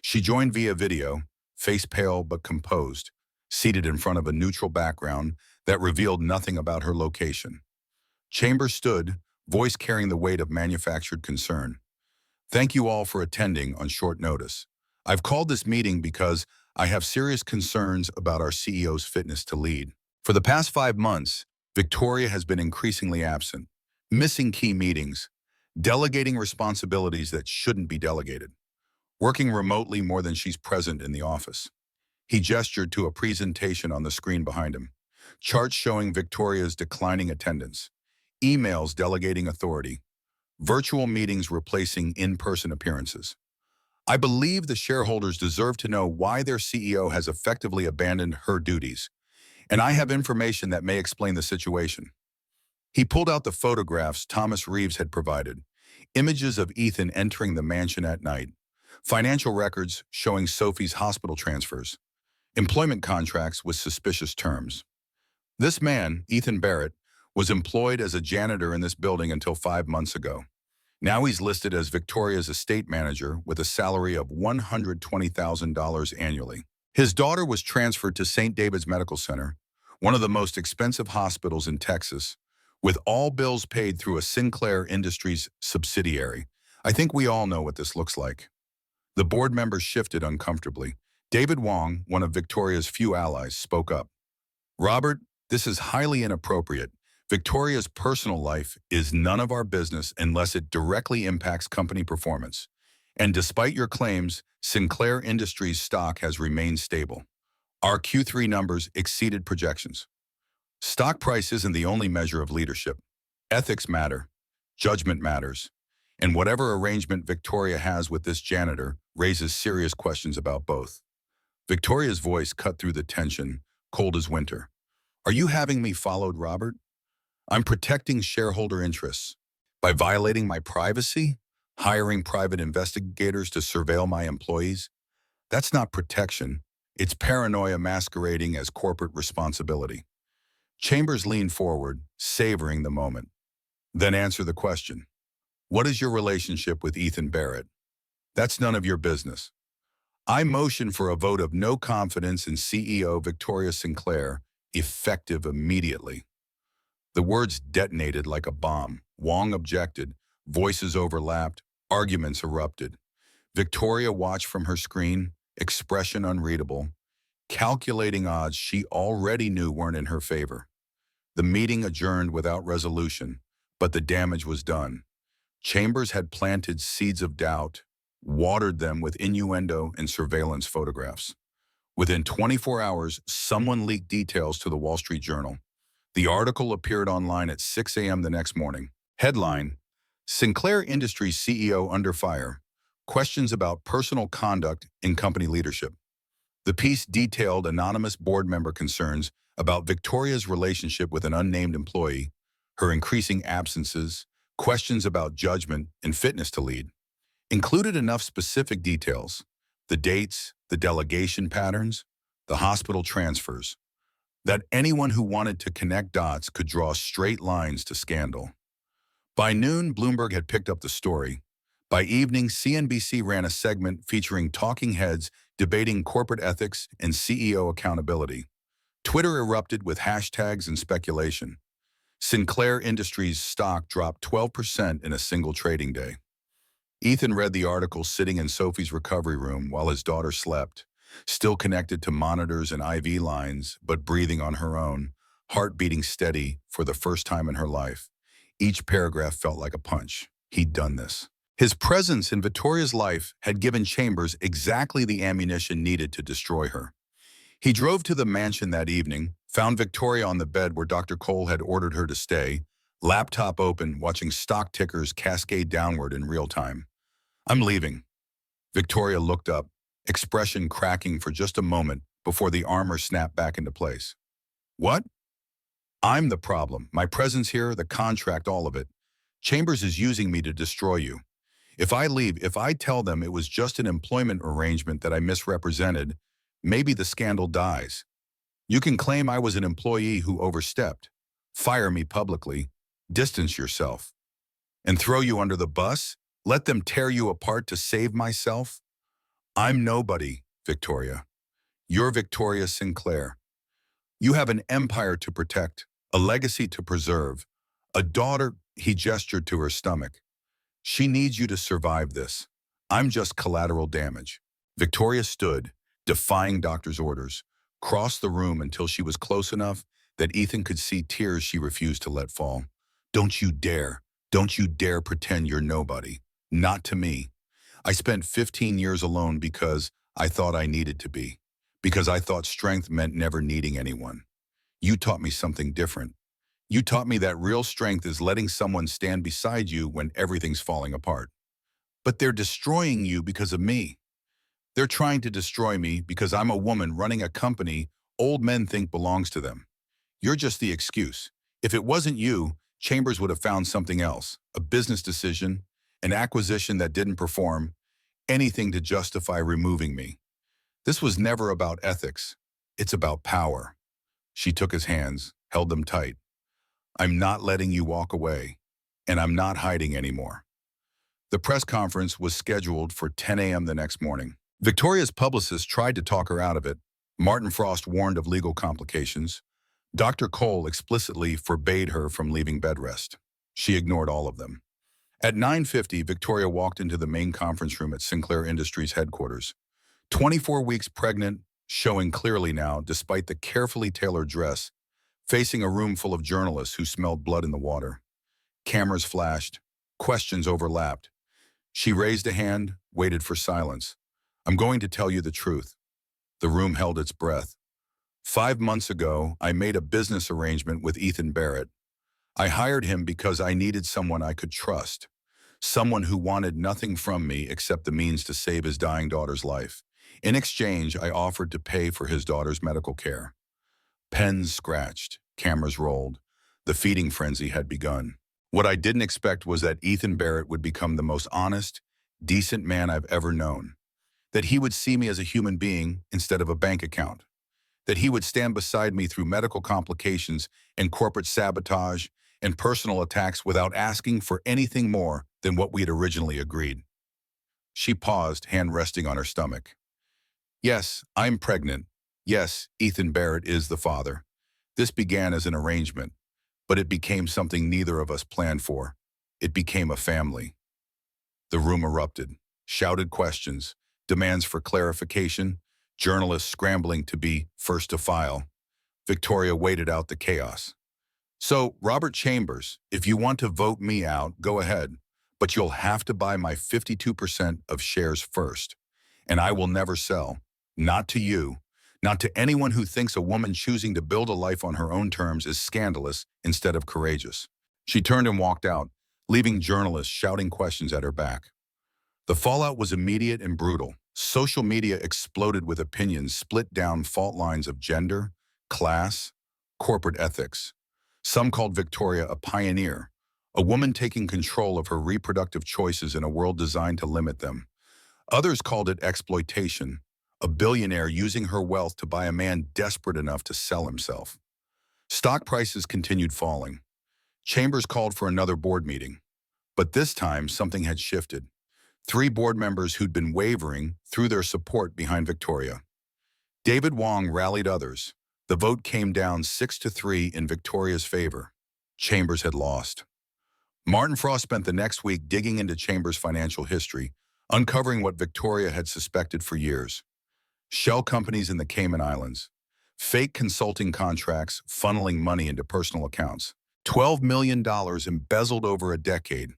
A: She joined via video, face pale but composed, seated in front of a neutral background that revealed nothing about her location. Chambers stood, voice carrying the weight of manufactured concern. Thank you all for attending on short notice. I've called this meeting because I have serious concerns about our CEO's fitness to lead. For the past 5 months, Victoria has been increasingly absent, missing key meetings, delegating responsibilities that shouldn't be delegated, working remotely more than she's present in the office. He gestured to a presentation on the screen behind him, charts showing Victoria's declining attendance, emails delegating authority, virtual meetings replacing in-person appearances. I believe the shareholders deserve to know why their CEO has effectively abandoned her duties, and I have information that may explain the situation. He pulled out the photographs Thomas Reeves had provided, images of Ethan entering the mansion at night, financial records showing Sophie's hospital transfers, employment contracts with suspicious terms. This man, Ethan Barrett, was employed as a janitor in this building until 5 months ago. Now he's listed as Victoria's estate manager with a salary of $120,000 annually. His daughter was transferred to St. David's Medical Center, one of the most expensive hospitals in Texas, with all bills paid through a Sinclair Industries subsidiary. I think we all know what this looks like. The board members shifted uncomfortably. David Wong, one of Victoria's few allies, spoke up. Robert, this is highly inappropriate. Victoria's personal life is none of our business unless it directly impacts company performance. And despite your claims, Sinclair Industries stock has remained stable. Our Q3 numbers exceeded projections. Stock price isn't the only measure of leadership. Ethics matter. Judgment matters. And whatever arrangement Victoria has with this janitor raises serious questions about both. Victoria's voice cut through the tension, cold as winter. Are you having me followed, Robert? I'm protecting shareholder interests. By violating my privacy, hiring private investigators to surveil my employees, that's not protection. It's paranoia masquerading as corporate responsibility. Chambers leaned forward, savoring the moment. Then answer the question. What is your relationship with Ethan Barrett? That's none of your business. I motion for a vote of no confidence in CEO Victoria Sinclair, effective immediately. The words detonated like a bomb. Wong objected, voices overlapped, arguments erupted. Victoria watched from her screen, expression unreadable, calculating odds she already knew weren't in her favor. The meeting adjourned without resolution, but the damage was done. Chambers had planted seeds of doubt, watered them with innuendo and surveillance photographs. Within 24 hours, someone leaked details to the Wall Street Journal. The article appeared online at 6 a.m. the next morning. Headline: Sinclair Industries CEO under fire. Questions about personal conduct in company leadership. The piece detailed anonymous board member concerns about Victoria's relationship with an unnamed employee, her increasing absences, questions about judgment and fitness to lead. Included enough specific details: the dates, the delegation patterns, the hospital transfers, that anyone who wanted to connect dots could draw straight lines to scandal. By noon, Bloomberg had picked up the story, By evening, CNBC ran a segment featuring talking heads debating corporate ethics and CEO accountability. Twitter erupted with hashtags and speculation. Sinclair Industries stock dropped 12% in a single trading day. Ethan read the article sitting in Sophie's recovery room while his daughter slept, still connected to monitors and IV lines, but breathing on her own, heart beating steady for the first time in her life. Each paragraph felt like a punch. He'd done this. His presence in Victoria's life had given Chambers exactly the ammunition needed to destroy her. He drove to the mansion that evening, found Victoria on the bed where Dr. Cole had ordered her to stay, laptop open, watching stock tickers cascade downward in real time. "I'm leaving." Victoria looked up, expression cracking for just a moment before the armor snapped back into place. "What?" "I'm the problem. My presence here, the contract, all of it. Chambers is using me to destroy you. If I leave, if I tell them it was just an employment arrangement that I misrepresented, maybe the scandal dies. You can claim I was an employee who overstepped, fire me publicly, distance yourself, and throw you under the bus, let them tear you apart to save myself. I'm nobody, Victoria. You're Victoria Sinclair. You have an empire to protect, a legacy to preserve, a daughter." He gestured to her stomach. "She needs you to survive this. I'm just collateral damage." Victoria stood, defying doctor's orders, crossed the room until she was close enough that Ethan could see tears she refused to let fall. "Don't you dare. Don't you dare pretend you're nobody. Not to me. I spent 15 years alone because I thought I needed to be. Because I thought strength meant never needing anyone. You taught me something different. You taught me that real strength is letting someone stand beside you when everything's falling apart. But they're destroying you because of me. They're trying to destroy me because I'm a woman running a company old men think belongs to them. You're just the excuse. If it wasn't you, Chambers would have found something else, a business decision, an acquisition that didn't perform, anything to justify removing me. This was never about ethics. It's about power." She took his hands, held them tight. "I'm not letting you walk away, and I'm not hiding anymore." The press conference was scheduled for 10 a.m. the next morning. Victoria's publicist tried to talk her out of it. Martin Frost warned of legal complications. Dr. Cole explicitly forbade her from leaving bed rest. She ignored all of them. At 9:50, Victoria walked into the main conference room at Sinclair Industries headquarters. 24 weeks pregnant, showing clearly now despite the carefully tailored dress, facing a room full of journalists who smelled blood in the water. Cameras flashed. Questions overlapped. She raised a hand, waited for silence. "I'm going to tell you the truth." The room held its breath. 5 months ago, I made a business arrangement with Ethan Barrett. I hired him because I needed someone I could trust, someone who wanted nothing from me except the means to save his dying daughter's life. In exchange, I offered to pay for his daughter's medical care. Pens scratched, cameras rolled. The feeding frenzy had begun. What I didn't expect was that Ethan Barrett would become the most honest, decent man I've ever known. That he would see me as a human being instead of a bank account. That he would stand beside me through medical complications and corporate sabotage and personal attacks without asking for anything more than what we had originally agreed. She paused, hand resting on her stomach. "Yes, I'm pregnant. Yes, Ethan Barrett is the father. This began as an arrangement, but it became something neither of us planned for. It became a family." The room erupted. Shouted questions, demands for clarification, journalists scrambling to be first to file. Victoria waited out the chaos. "So, Robert Chambers, if you want to vote me out, go ahead. But you'll have to buy my 52% of shares first. And I will never sell. Not to you. Not to anyone who thinks a woman choosing to build a life on her own terms is scandalous instead of courageous." She turned and walked out, leaving journalists shouting questions at her back. The fallout was immediate and brutal. Social media exploded with opinions split down fault lines of gender, class, corporate ethics. Some called Victoria a pioneer, a woman taking control of her reproductive choices in a world designed to limit them. Others called it exploitation, a billionaire using her wealth to buy a man desperate enough to sell himself. Stock prices continued falling. Chambers called for another board meeting. But this time, something had shifted. Three board members who'd been wavering threw their support behind Victoria. David Wong rallied others. The vote came down 6-3 in Victoria's favor. Chambers had lost. Martin Frost spent the next week digging into Chambers' financial history, uncovering what Victoria had suspected for years. Shell companies in the Cayman Islands, fake consulting contracts funneling money into personal accounts, $12 million embezzled over a decade,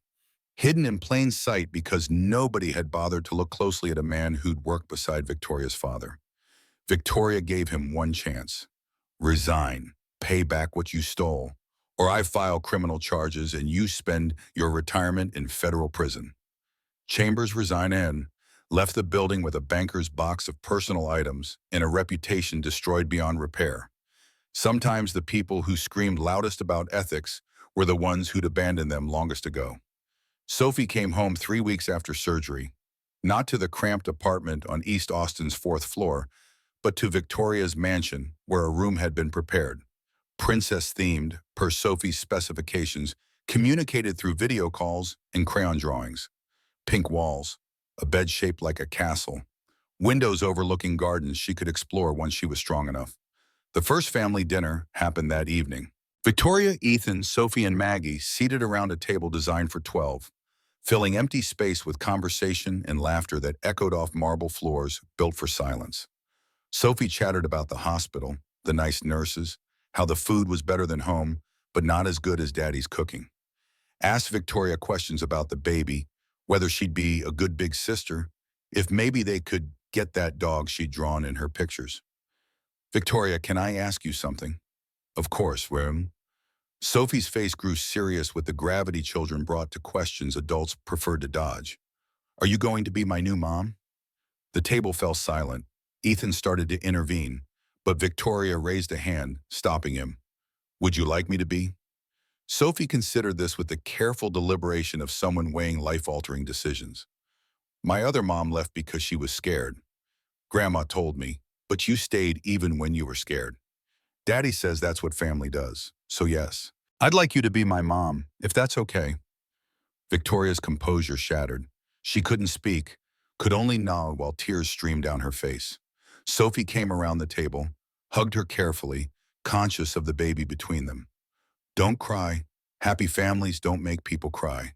A: hidden in plain sight because nobody had bothered to look closely at a man who'd worked beside Victoria's father. Victoria gave him one chance. Resign, pay back what you stole, or I file criminal charges and you spend your retirement in federal prison. Chambers resigned and left the building with a banker's box of personal items and a reputation destroyed beyond repair. Sometimes the people who screamed loudest about ethics were the ones who'd abandoned them longest ago. Sophie came home 3 weeks after surgery, not to the cramped apartment on East Austin's 4th floor, but to Victoria's mansion, where a room had been prepared. Princess-themed, per Sophie's specifications, communicated through video calls and crayon drawings. Pink walls, a bed shaped like a castle, windows overlooking gardens she could explore once she was strong enough. The first family dinner happened that evening. Victoria, Ethan, Sophie, and Maggie seated around a table designed for 12, filling empty space with conversation and laughter that echoed off marble floors built for silence. Sophie chattered about the hospital, the nice nurses, how the food was better than home, but not as good as Daddy's cooking. Asked Victoria questions about the baby, whether she'd be a good big sister, if maybe they could get that dog she'd drawn in her pictures. Victoria, can I ask you something? Of course, William. Sophie's face grew serious with the gravity children brought to questions adults preferred to dodge. Are you going to be my new mom? The table fell silent. Ethan started to intervene, but Victoria raised a hand, stopping him. Would you like me to be? Sophie considered this with the careful deliberation of someone weighing life-altering decisions. My other mom left because she was scared. Grandma told me, but you stayed even when you were scared. Daddy says that's what family does, so yes. I'd like you to be my mom, if that's okay. Victoria's composure shattered. She couldn't speak, could only nod while tears streamed down her face. Sophie came around the table, hugged her carefully, conscious of the baby between them. Don't cry. Happy families don't make people cry.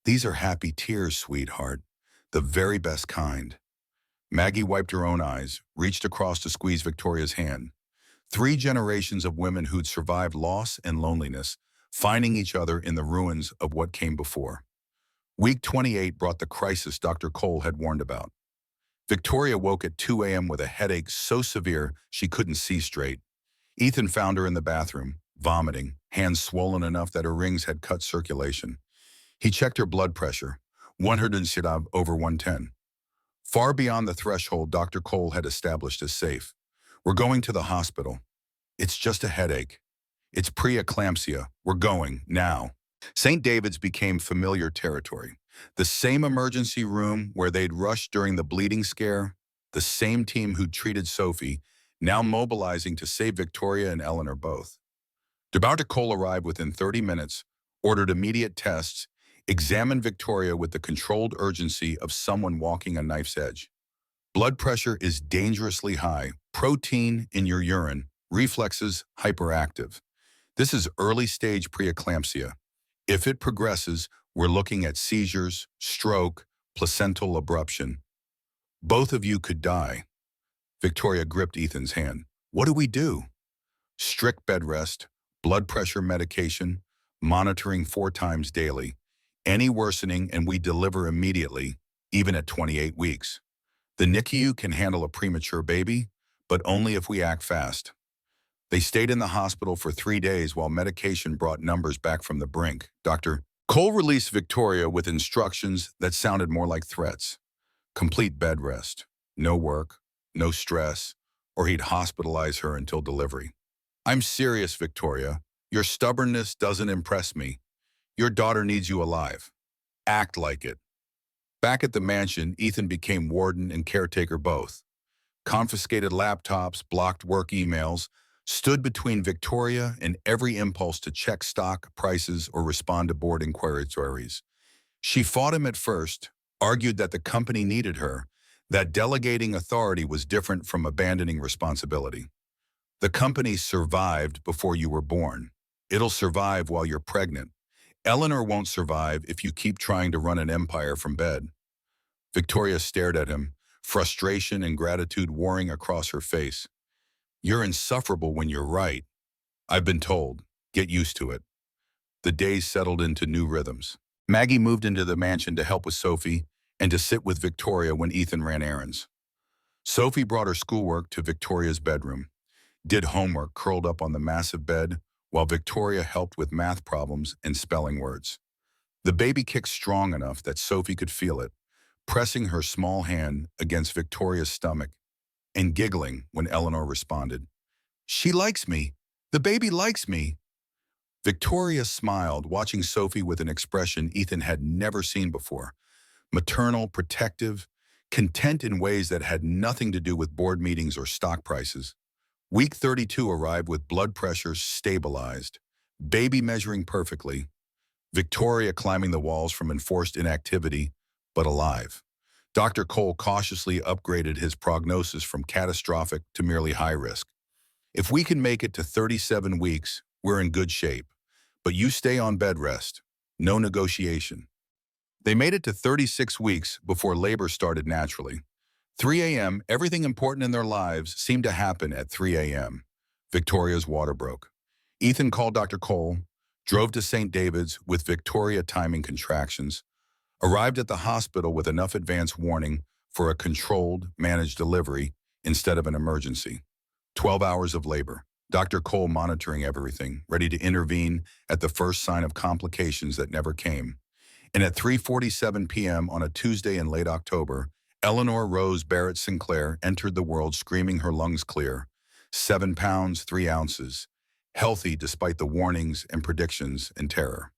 A: These are happy tears, sweetheart, the very best kind. Maggie wiped her own eyes, reached across to squeeze Victoria's hand. 3 generations of women who'd survived loss and loneliness, finding each other in the ruins of what came before. Week 28 brought the crisis Dr. Cole had warned about. Victoria woke at 2 a.m. with a headache so severe she couldn't see straight. Ethan found her in the bathroom, vomiting, hands swollen enough that her rings had cut circulation. He checked her blood pressure, 100/110. Far beyond the threshold Dr. Cole had established as safe. We're going to the hospital. It's just a headache. It's preeclampsia. We're going, now. St. David's became familiar territory. The same emergency room where they'd rushed during the bleeding scare, the same team who'd treated Sophie, now mobilizing to save Victoria and Eleanor both. Dr. Cole arrived within 30 minutes, ordered immediate tests, examined Victoria with the controlled urgency of someone walking a knife's edge. Blood pressure is dangerously high, protein in your urine, reflexes hyperactive. This is early-stage preeclampsia. If it progresses, we're looking at seizures, stroke, placental abruption. Both of you could die. Victoria gripped Ethan's hand. What do we do? Strict bed rest, blood pressure medication, monitoring 4 times daily. Any worsening and we deliver immediately, even at 28 weeks. The NICU can handle a premature baby, but only if we act fast. They stayed in the hospital for 3 days while medication brought numbers back from the brink. Dr. Cole released Victoria with instructions that sounded more like threats. Complete bed rest, no work, no stress, or he'd hospitalize her until delivery. I'm serious, Victoria. Your stubbornness doesn't impress me. Your daughter needs you alive. Act like it. Back at the mansion, Ethan became warden and caretaker both. Confiscated laptops, blocked work emails, stood between Victoria and every impulse to check stock prices or respond to board inquiries. She fought him at first, argued that the company needed her, that delegating authority was different from abandoning responsibility. The company survived before you were born. It'll survive while you're pregnant. Eleanor won't survive if you keep trying to run an empire from bed. Victoria stared at him, frustration and gratitude warring across her face. You're insufferable when you're right. I've been told. Get used to it. The days settled into new rhythms. Maggie moved into the mansion to help with Sophie and to sit with Victoria when Ethan ran errands. Sophie brought her schoolwork to Victoria's bedroom, did homework curled up on the massive bed, while Victoria helped with math problems and spelling words. The baby kicked strong enough that Sophie could feel it, pressing her small hand against Victoria's stomach and giggling when Eleanor responded. She likes me. The baby likes me. Victoria smiled, watching Sophie with an expression Ethan had never seen before. Maternal, protective, content in ways that had nothing to do with board meetings or stock prices. Week 32 arrived with blood pressure stabilized, baby measuring perfectly, Victoria climbing the walls from enforced inactivity, but alive. Dr. Cole cautiously upgraded his prognosis from catastrophic to merely high risk. If we can make it to 37 weeks, we're in good shape. But you stay on bed rest. No negotiation. They made it to 36 weeks before labor started naturally. 3 a.m., everything important in their lives seemed to happen at 3 a.m. Victoria's water broke. Ethan called Dr. Cole, drove to St. David's with Victoria timing contractions, arrived at the hospital with enough advance warning for a controlled, managed delivery instead of an emergency. 12 hours of labor. Dr. Cole monitoring everything, ready to intervene at the first sign of complications that never came. And at 3:47 p.m. on a Tuesday in late October, Eleanor Rose Barrett Sinclair entered the world screaming her lungs clear. 7 pounds, 3 ounces. Healthy despite the warnings and predictions and terror.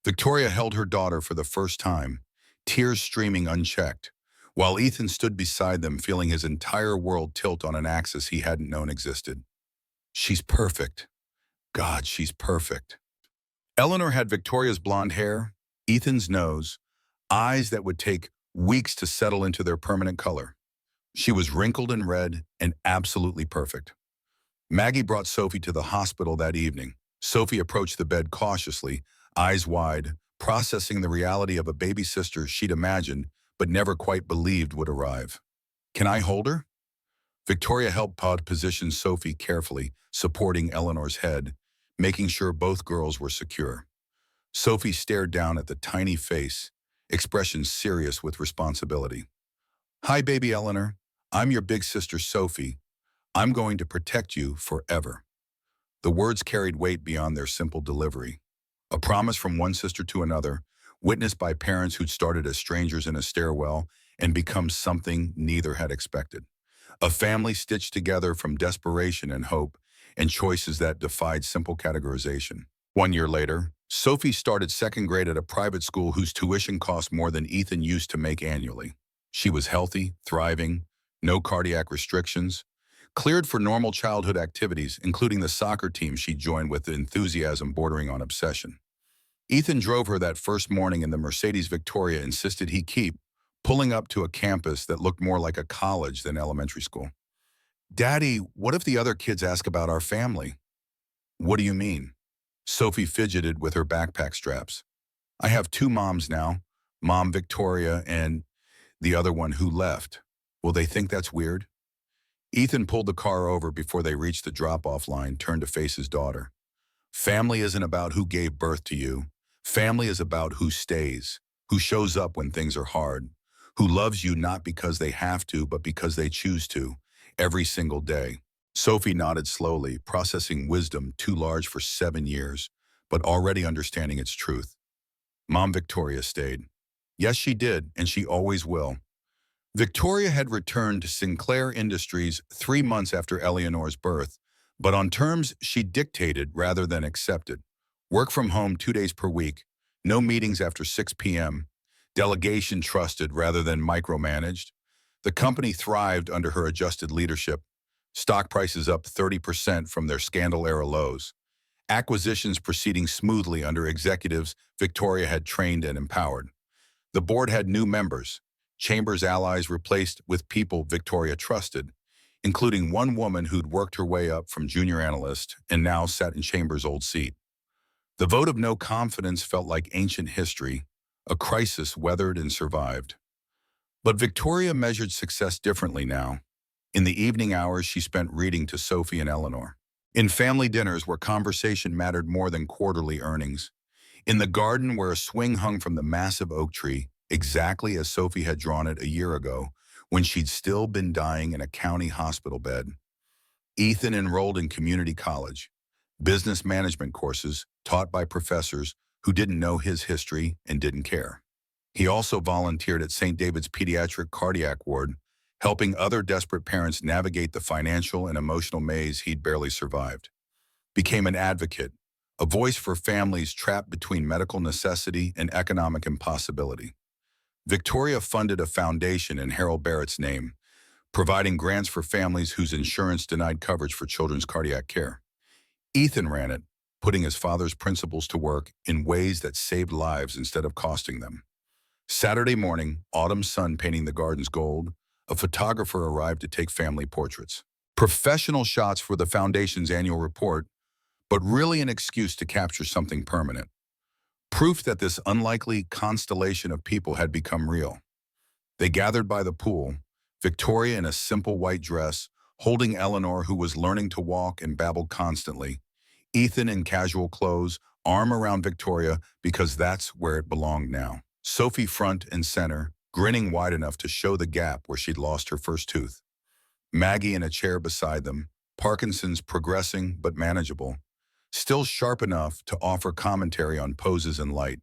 A: Victoria held her daughter for the first time, tears streaming unchecked, while Ethan stood beside them feeling his entire world tilt on an axis he hadn't known existed. She's perfect. God, she's perfect. Eleanor had Victoria's blonde hair, Ethan's nose, eyes that would take weeks to settle into their permanent color. She was wrinkled and red and absolutely perfect. Maggie brought Sophie to the hospital that evening. Sophie approached the bed cautiously, eyes wide, processing the reality of a baby sister she'd imagined but never quite believed would arrive. Can I hold her? Victoria helped position Sophie carefully, supporting Eleanor's head, making sure both girls were secure. Sophie stared down at the tiny face, expression serious with responsibility. Hi, baby Eleanor. I'm your big sister Sophie. I'm going to protect you forever. The words carried weight beyond their simple delivery. A promise from one sister to another, witnessed by parents who'd started as strangers in a stairwell and become something neither had expected. A family stitched together from desperation and hope and choices that defied simple categorization. 1 year later, Sophie started second grade at a private school whose tuition cost more than Ethan used to make annually. She was healthy, thriving, no cardiac restrictions, cleared for normal childhood activities, including the soccer team she joined with enthusiasm bordering on obsession. Ethan drove her that first morning in the Mercedes Victoria insisted he keep, pulling up to a campus that looked more like a college than elementary school. Daddy, what if the other kids ask about our family? What do you mean? Sophie fidgeted with her backpack straps. I have 2 moms now, Mom Victoria and the other one who left. Will they think that's weird? Ethan pulled the car over before they reached the drop-off line, turned to face his daughter. Family isn't about who gave birth to you. Family is about who stays, who shows up when things are hard, who loves you not because they have to, but because they choose to, every single day. Sophie nodded slowly, processing wisdom too large for 7 years, but already understanding its truth. Mom Victoria stayed. Yes, she did, and she always will. Victoria had returned to Sinclair Industries 3 months after Eleanor's birth, but on terms she dictated rather than accepted. Work from home 2 days per week, no meetings after 6 p.m., delegation trusted rather than micromanaged. The company thrived under her adjusted leadership. Stock prices up 30% from their scandal-era lows. Acquisitions proceeding smoothly under executives Victoria had trained and empowered. The board had new members, Chambers' allies replaced with people Victoria trusted, including one woman who'd worked her way up from junior analyst and now sat in Chambers' old seat. The vote of no confidence felt like ancient history, a crisis weathered and survived. But Victoria measured success differently now. In the evening hours, she spent reading to Sophie and Eleanor. In family dinners where conversation mattered more than quarterly earnings. In the garden where a swing hung from the massive oak tree, exactly as Sophie had drawn it a year ago, when she'd still been dying in a county hospital bed. Ethan enrolled in community college, business management courses taught by professors who didn't know his history and didn't care. He also volunteered at St. David's Pediatric Cardiac Ward, helping other desperate parents navigate the financial and emotional maze he'd barely survived. Became an advocate, a voice for families trapped between medical necessity and economic impossibility. Victoria funded a foundation in Harold Barrett's name, providing grants for families whose insurance denied coverage for children's cardiac care. Ethan ran it, putting his father's principles to work in ways that saved lives instead of costing them. Saturday morning, autumn sun painting the gardens gold, a photographer arrived to take family portraits. Professional shots for the foundation's annual report, but really an excuse to capture something permanent. Proof that this unlikely constellation of people had become real. They gathered by the pool, Victoria in a simple white dress, holding Eleanor, who was learning to walk and babbled constantly, Ethan in casual clothes, arm around Victoria because that's where it belonged now. Sophie front and center, grinning wide enough to show the gap where she'd lost her first tooth. Maggie in a chair beside them, Parkinson's progressing but manageable, still sharp enough to offer commentary on poses and light.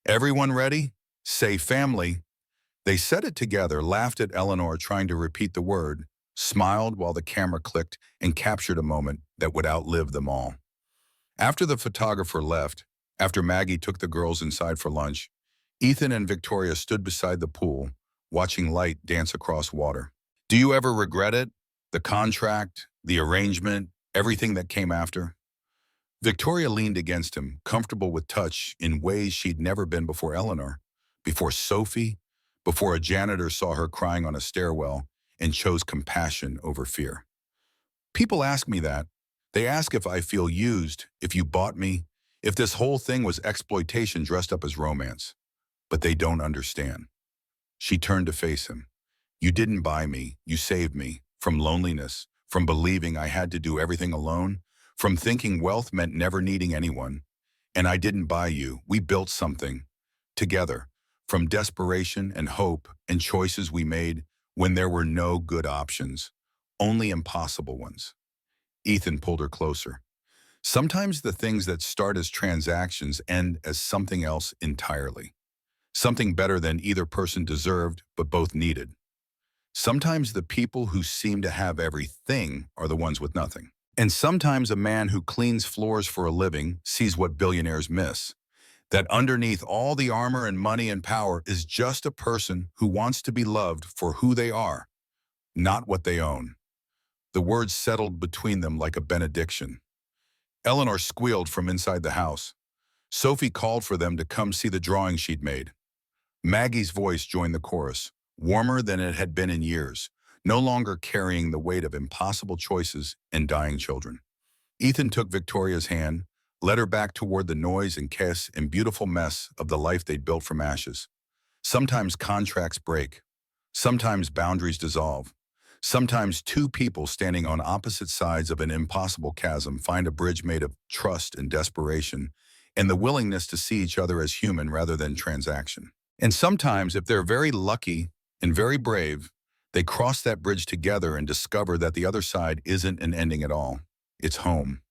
A: Everyone ready? Say family. They said it together, laughed at Eleanor trying to repeat the word, smiled while the camera clicked and captured a moment that would outlive them all. After the photographer left, after Maggie took the girls inside for lunch, Ethan and Victoria stood beside the pool, watching light dance across water. Do you ever regret it? The contract, the arrangement, everything that came after? Victoria leaned against him, comfortable with touch in ways she'd never been before Eleanor, before Sophie, before a janitor saw her crying on a stairwell and chose compassion over fear. People ask me that. They ask if I feel used, if you bought me, if this whole thing was exploitation dressed up as romance. But they don't understand. She turned to face him. You didn't buy me, you saved me, from loneliness, from believing I had to do everything alone, from thinking wealth meant never needing anyone. And I didn't buy you, we built something, together, from desperation and hope and choices we made when there were no good options, only impossible ones. Ethan pulled her closer. Sometimes the things that start as transactions end as something else entirely. Something better than either person deserved, but both needed. Sometimes the people who seem to have everything are the ones with nothing. And sometimes a man who cleans floors for a living sees what billionaires miss. That underneath all the armor and money and power is just a person who wants to be loved for who they are, not what they own. The words settled between them like a benediction. Eleanor squealed from inside the house. Sophie called for them to come see the drawing she'd made. Maggie's voice joined the chorus, warmer than it had been in years, no longer carrying the weight of impossible choices and dying children. Ethan took Victoria's hand, led her back toward the noise and chaos and beautiful mess of the life they'd built from ashes. Sometimes contracts break. Sometimes boundaries dissolve. Sometimes two people standing on opposite sides of an impossible chasm find a bridge made of trust and desperation and the willingness to see each other as human rather than transaction. And sometimes, if they're very lucky and very brave, they cross that bridge together and discover that the other side isn't an ending at all. It's home.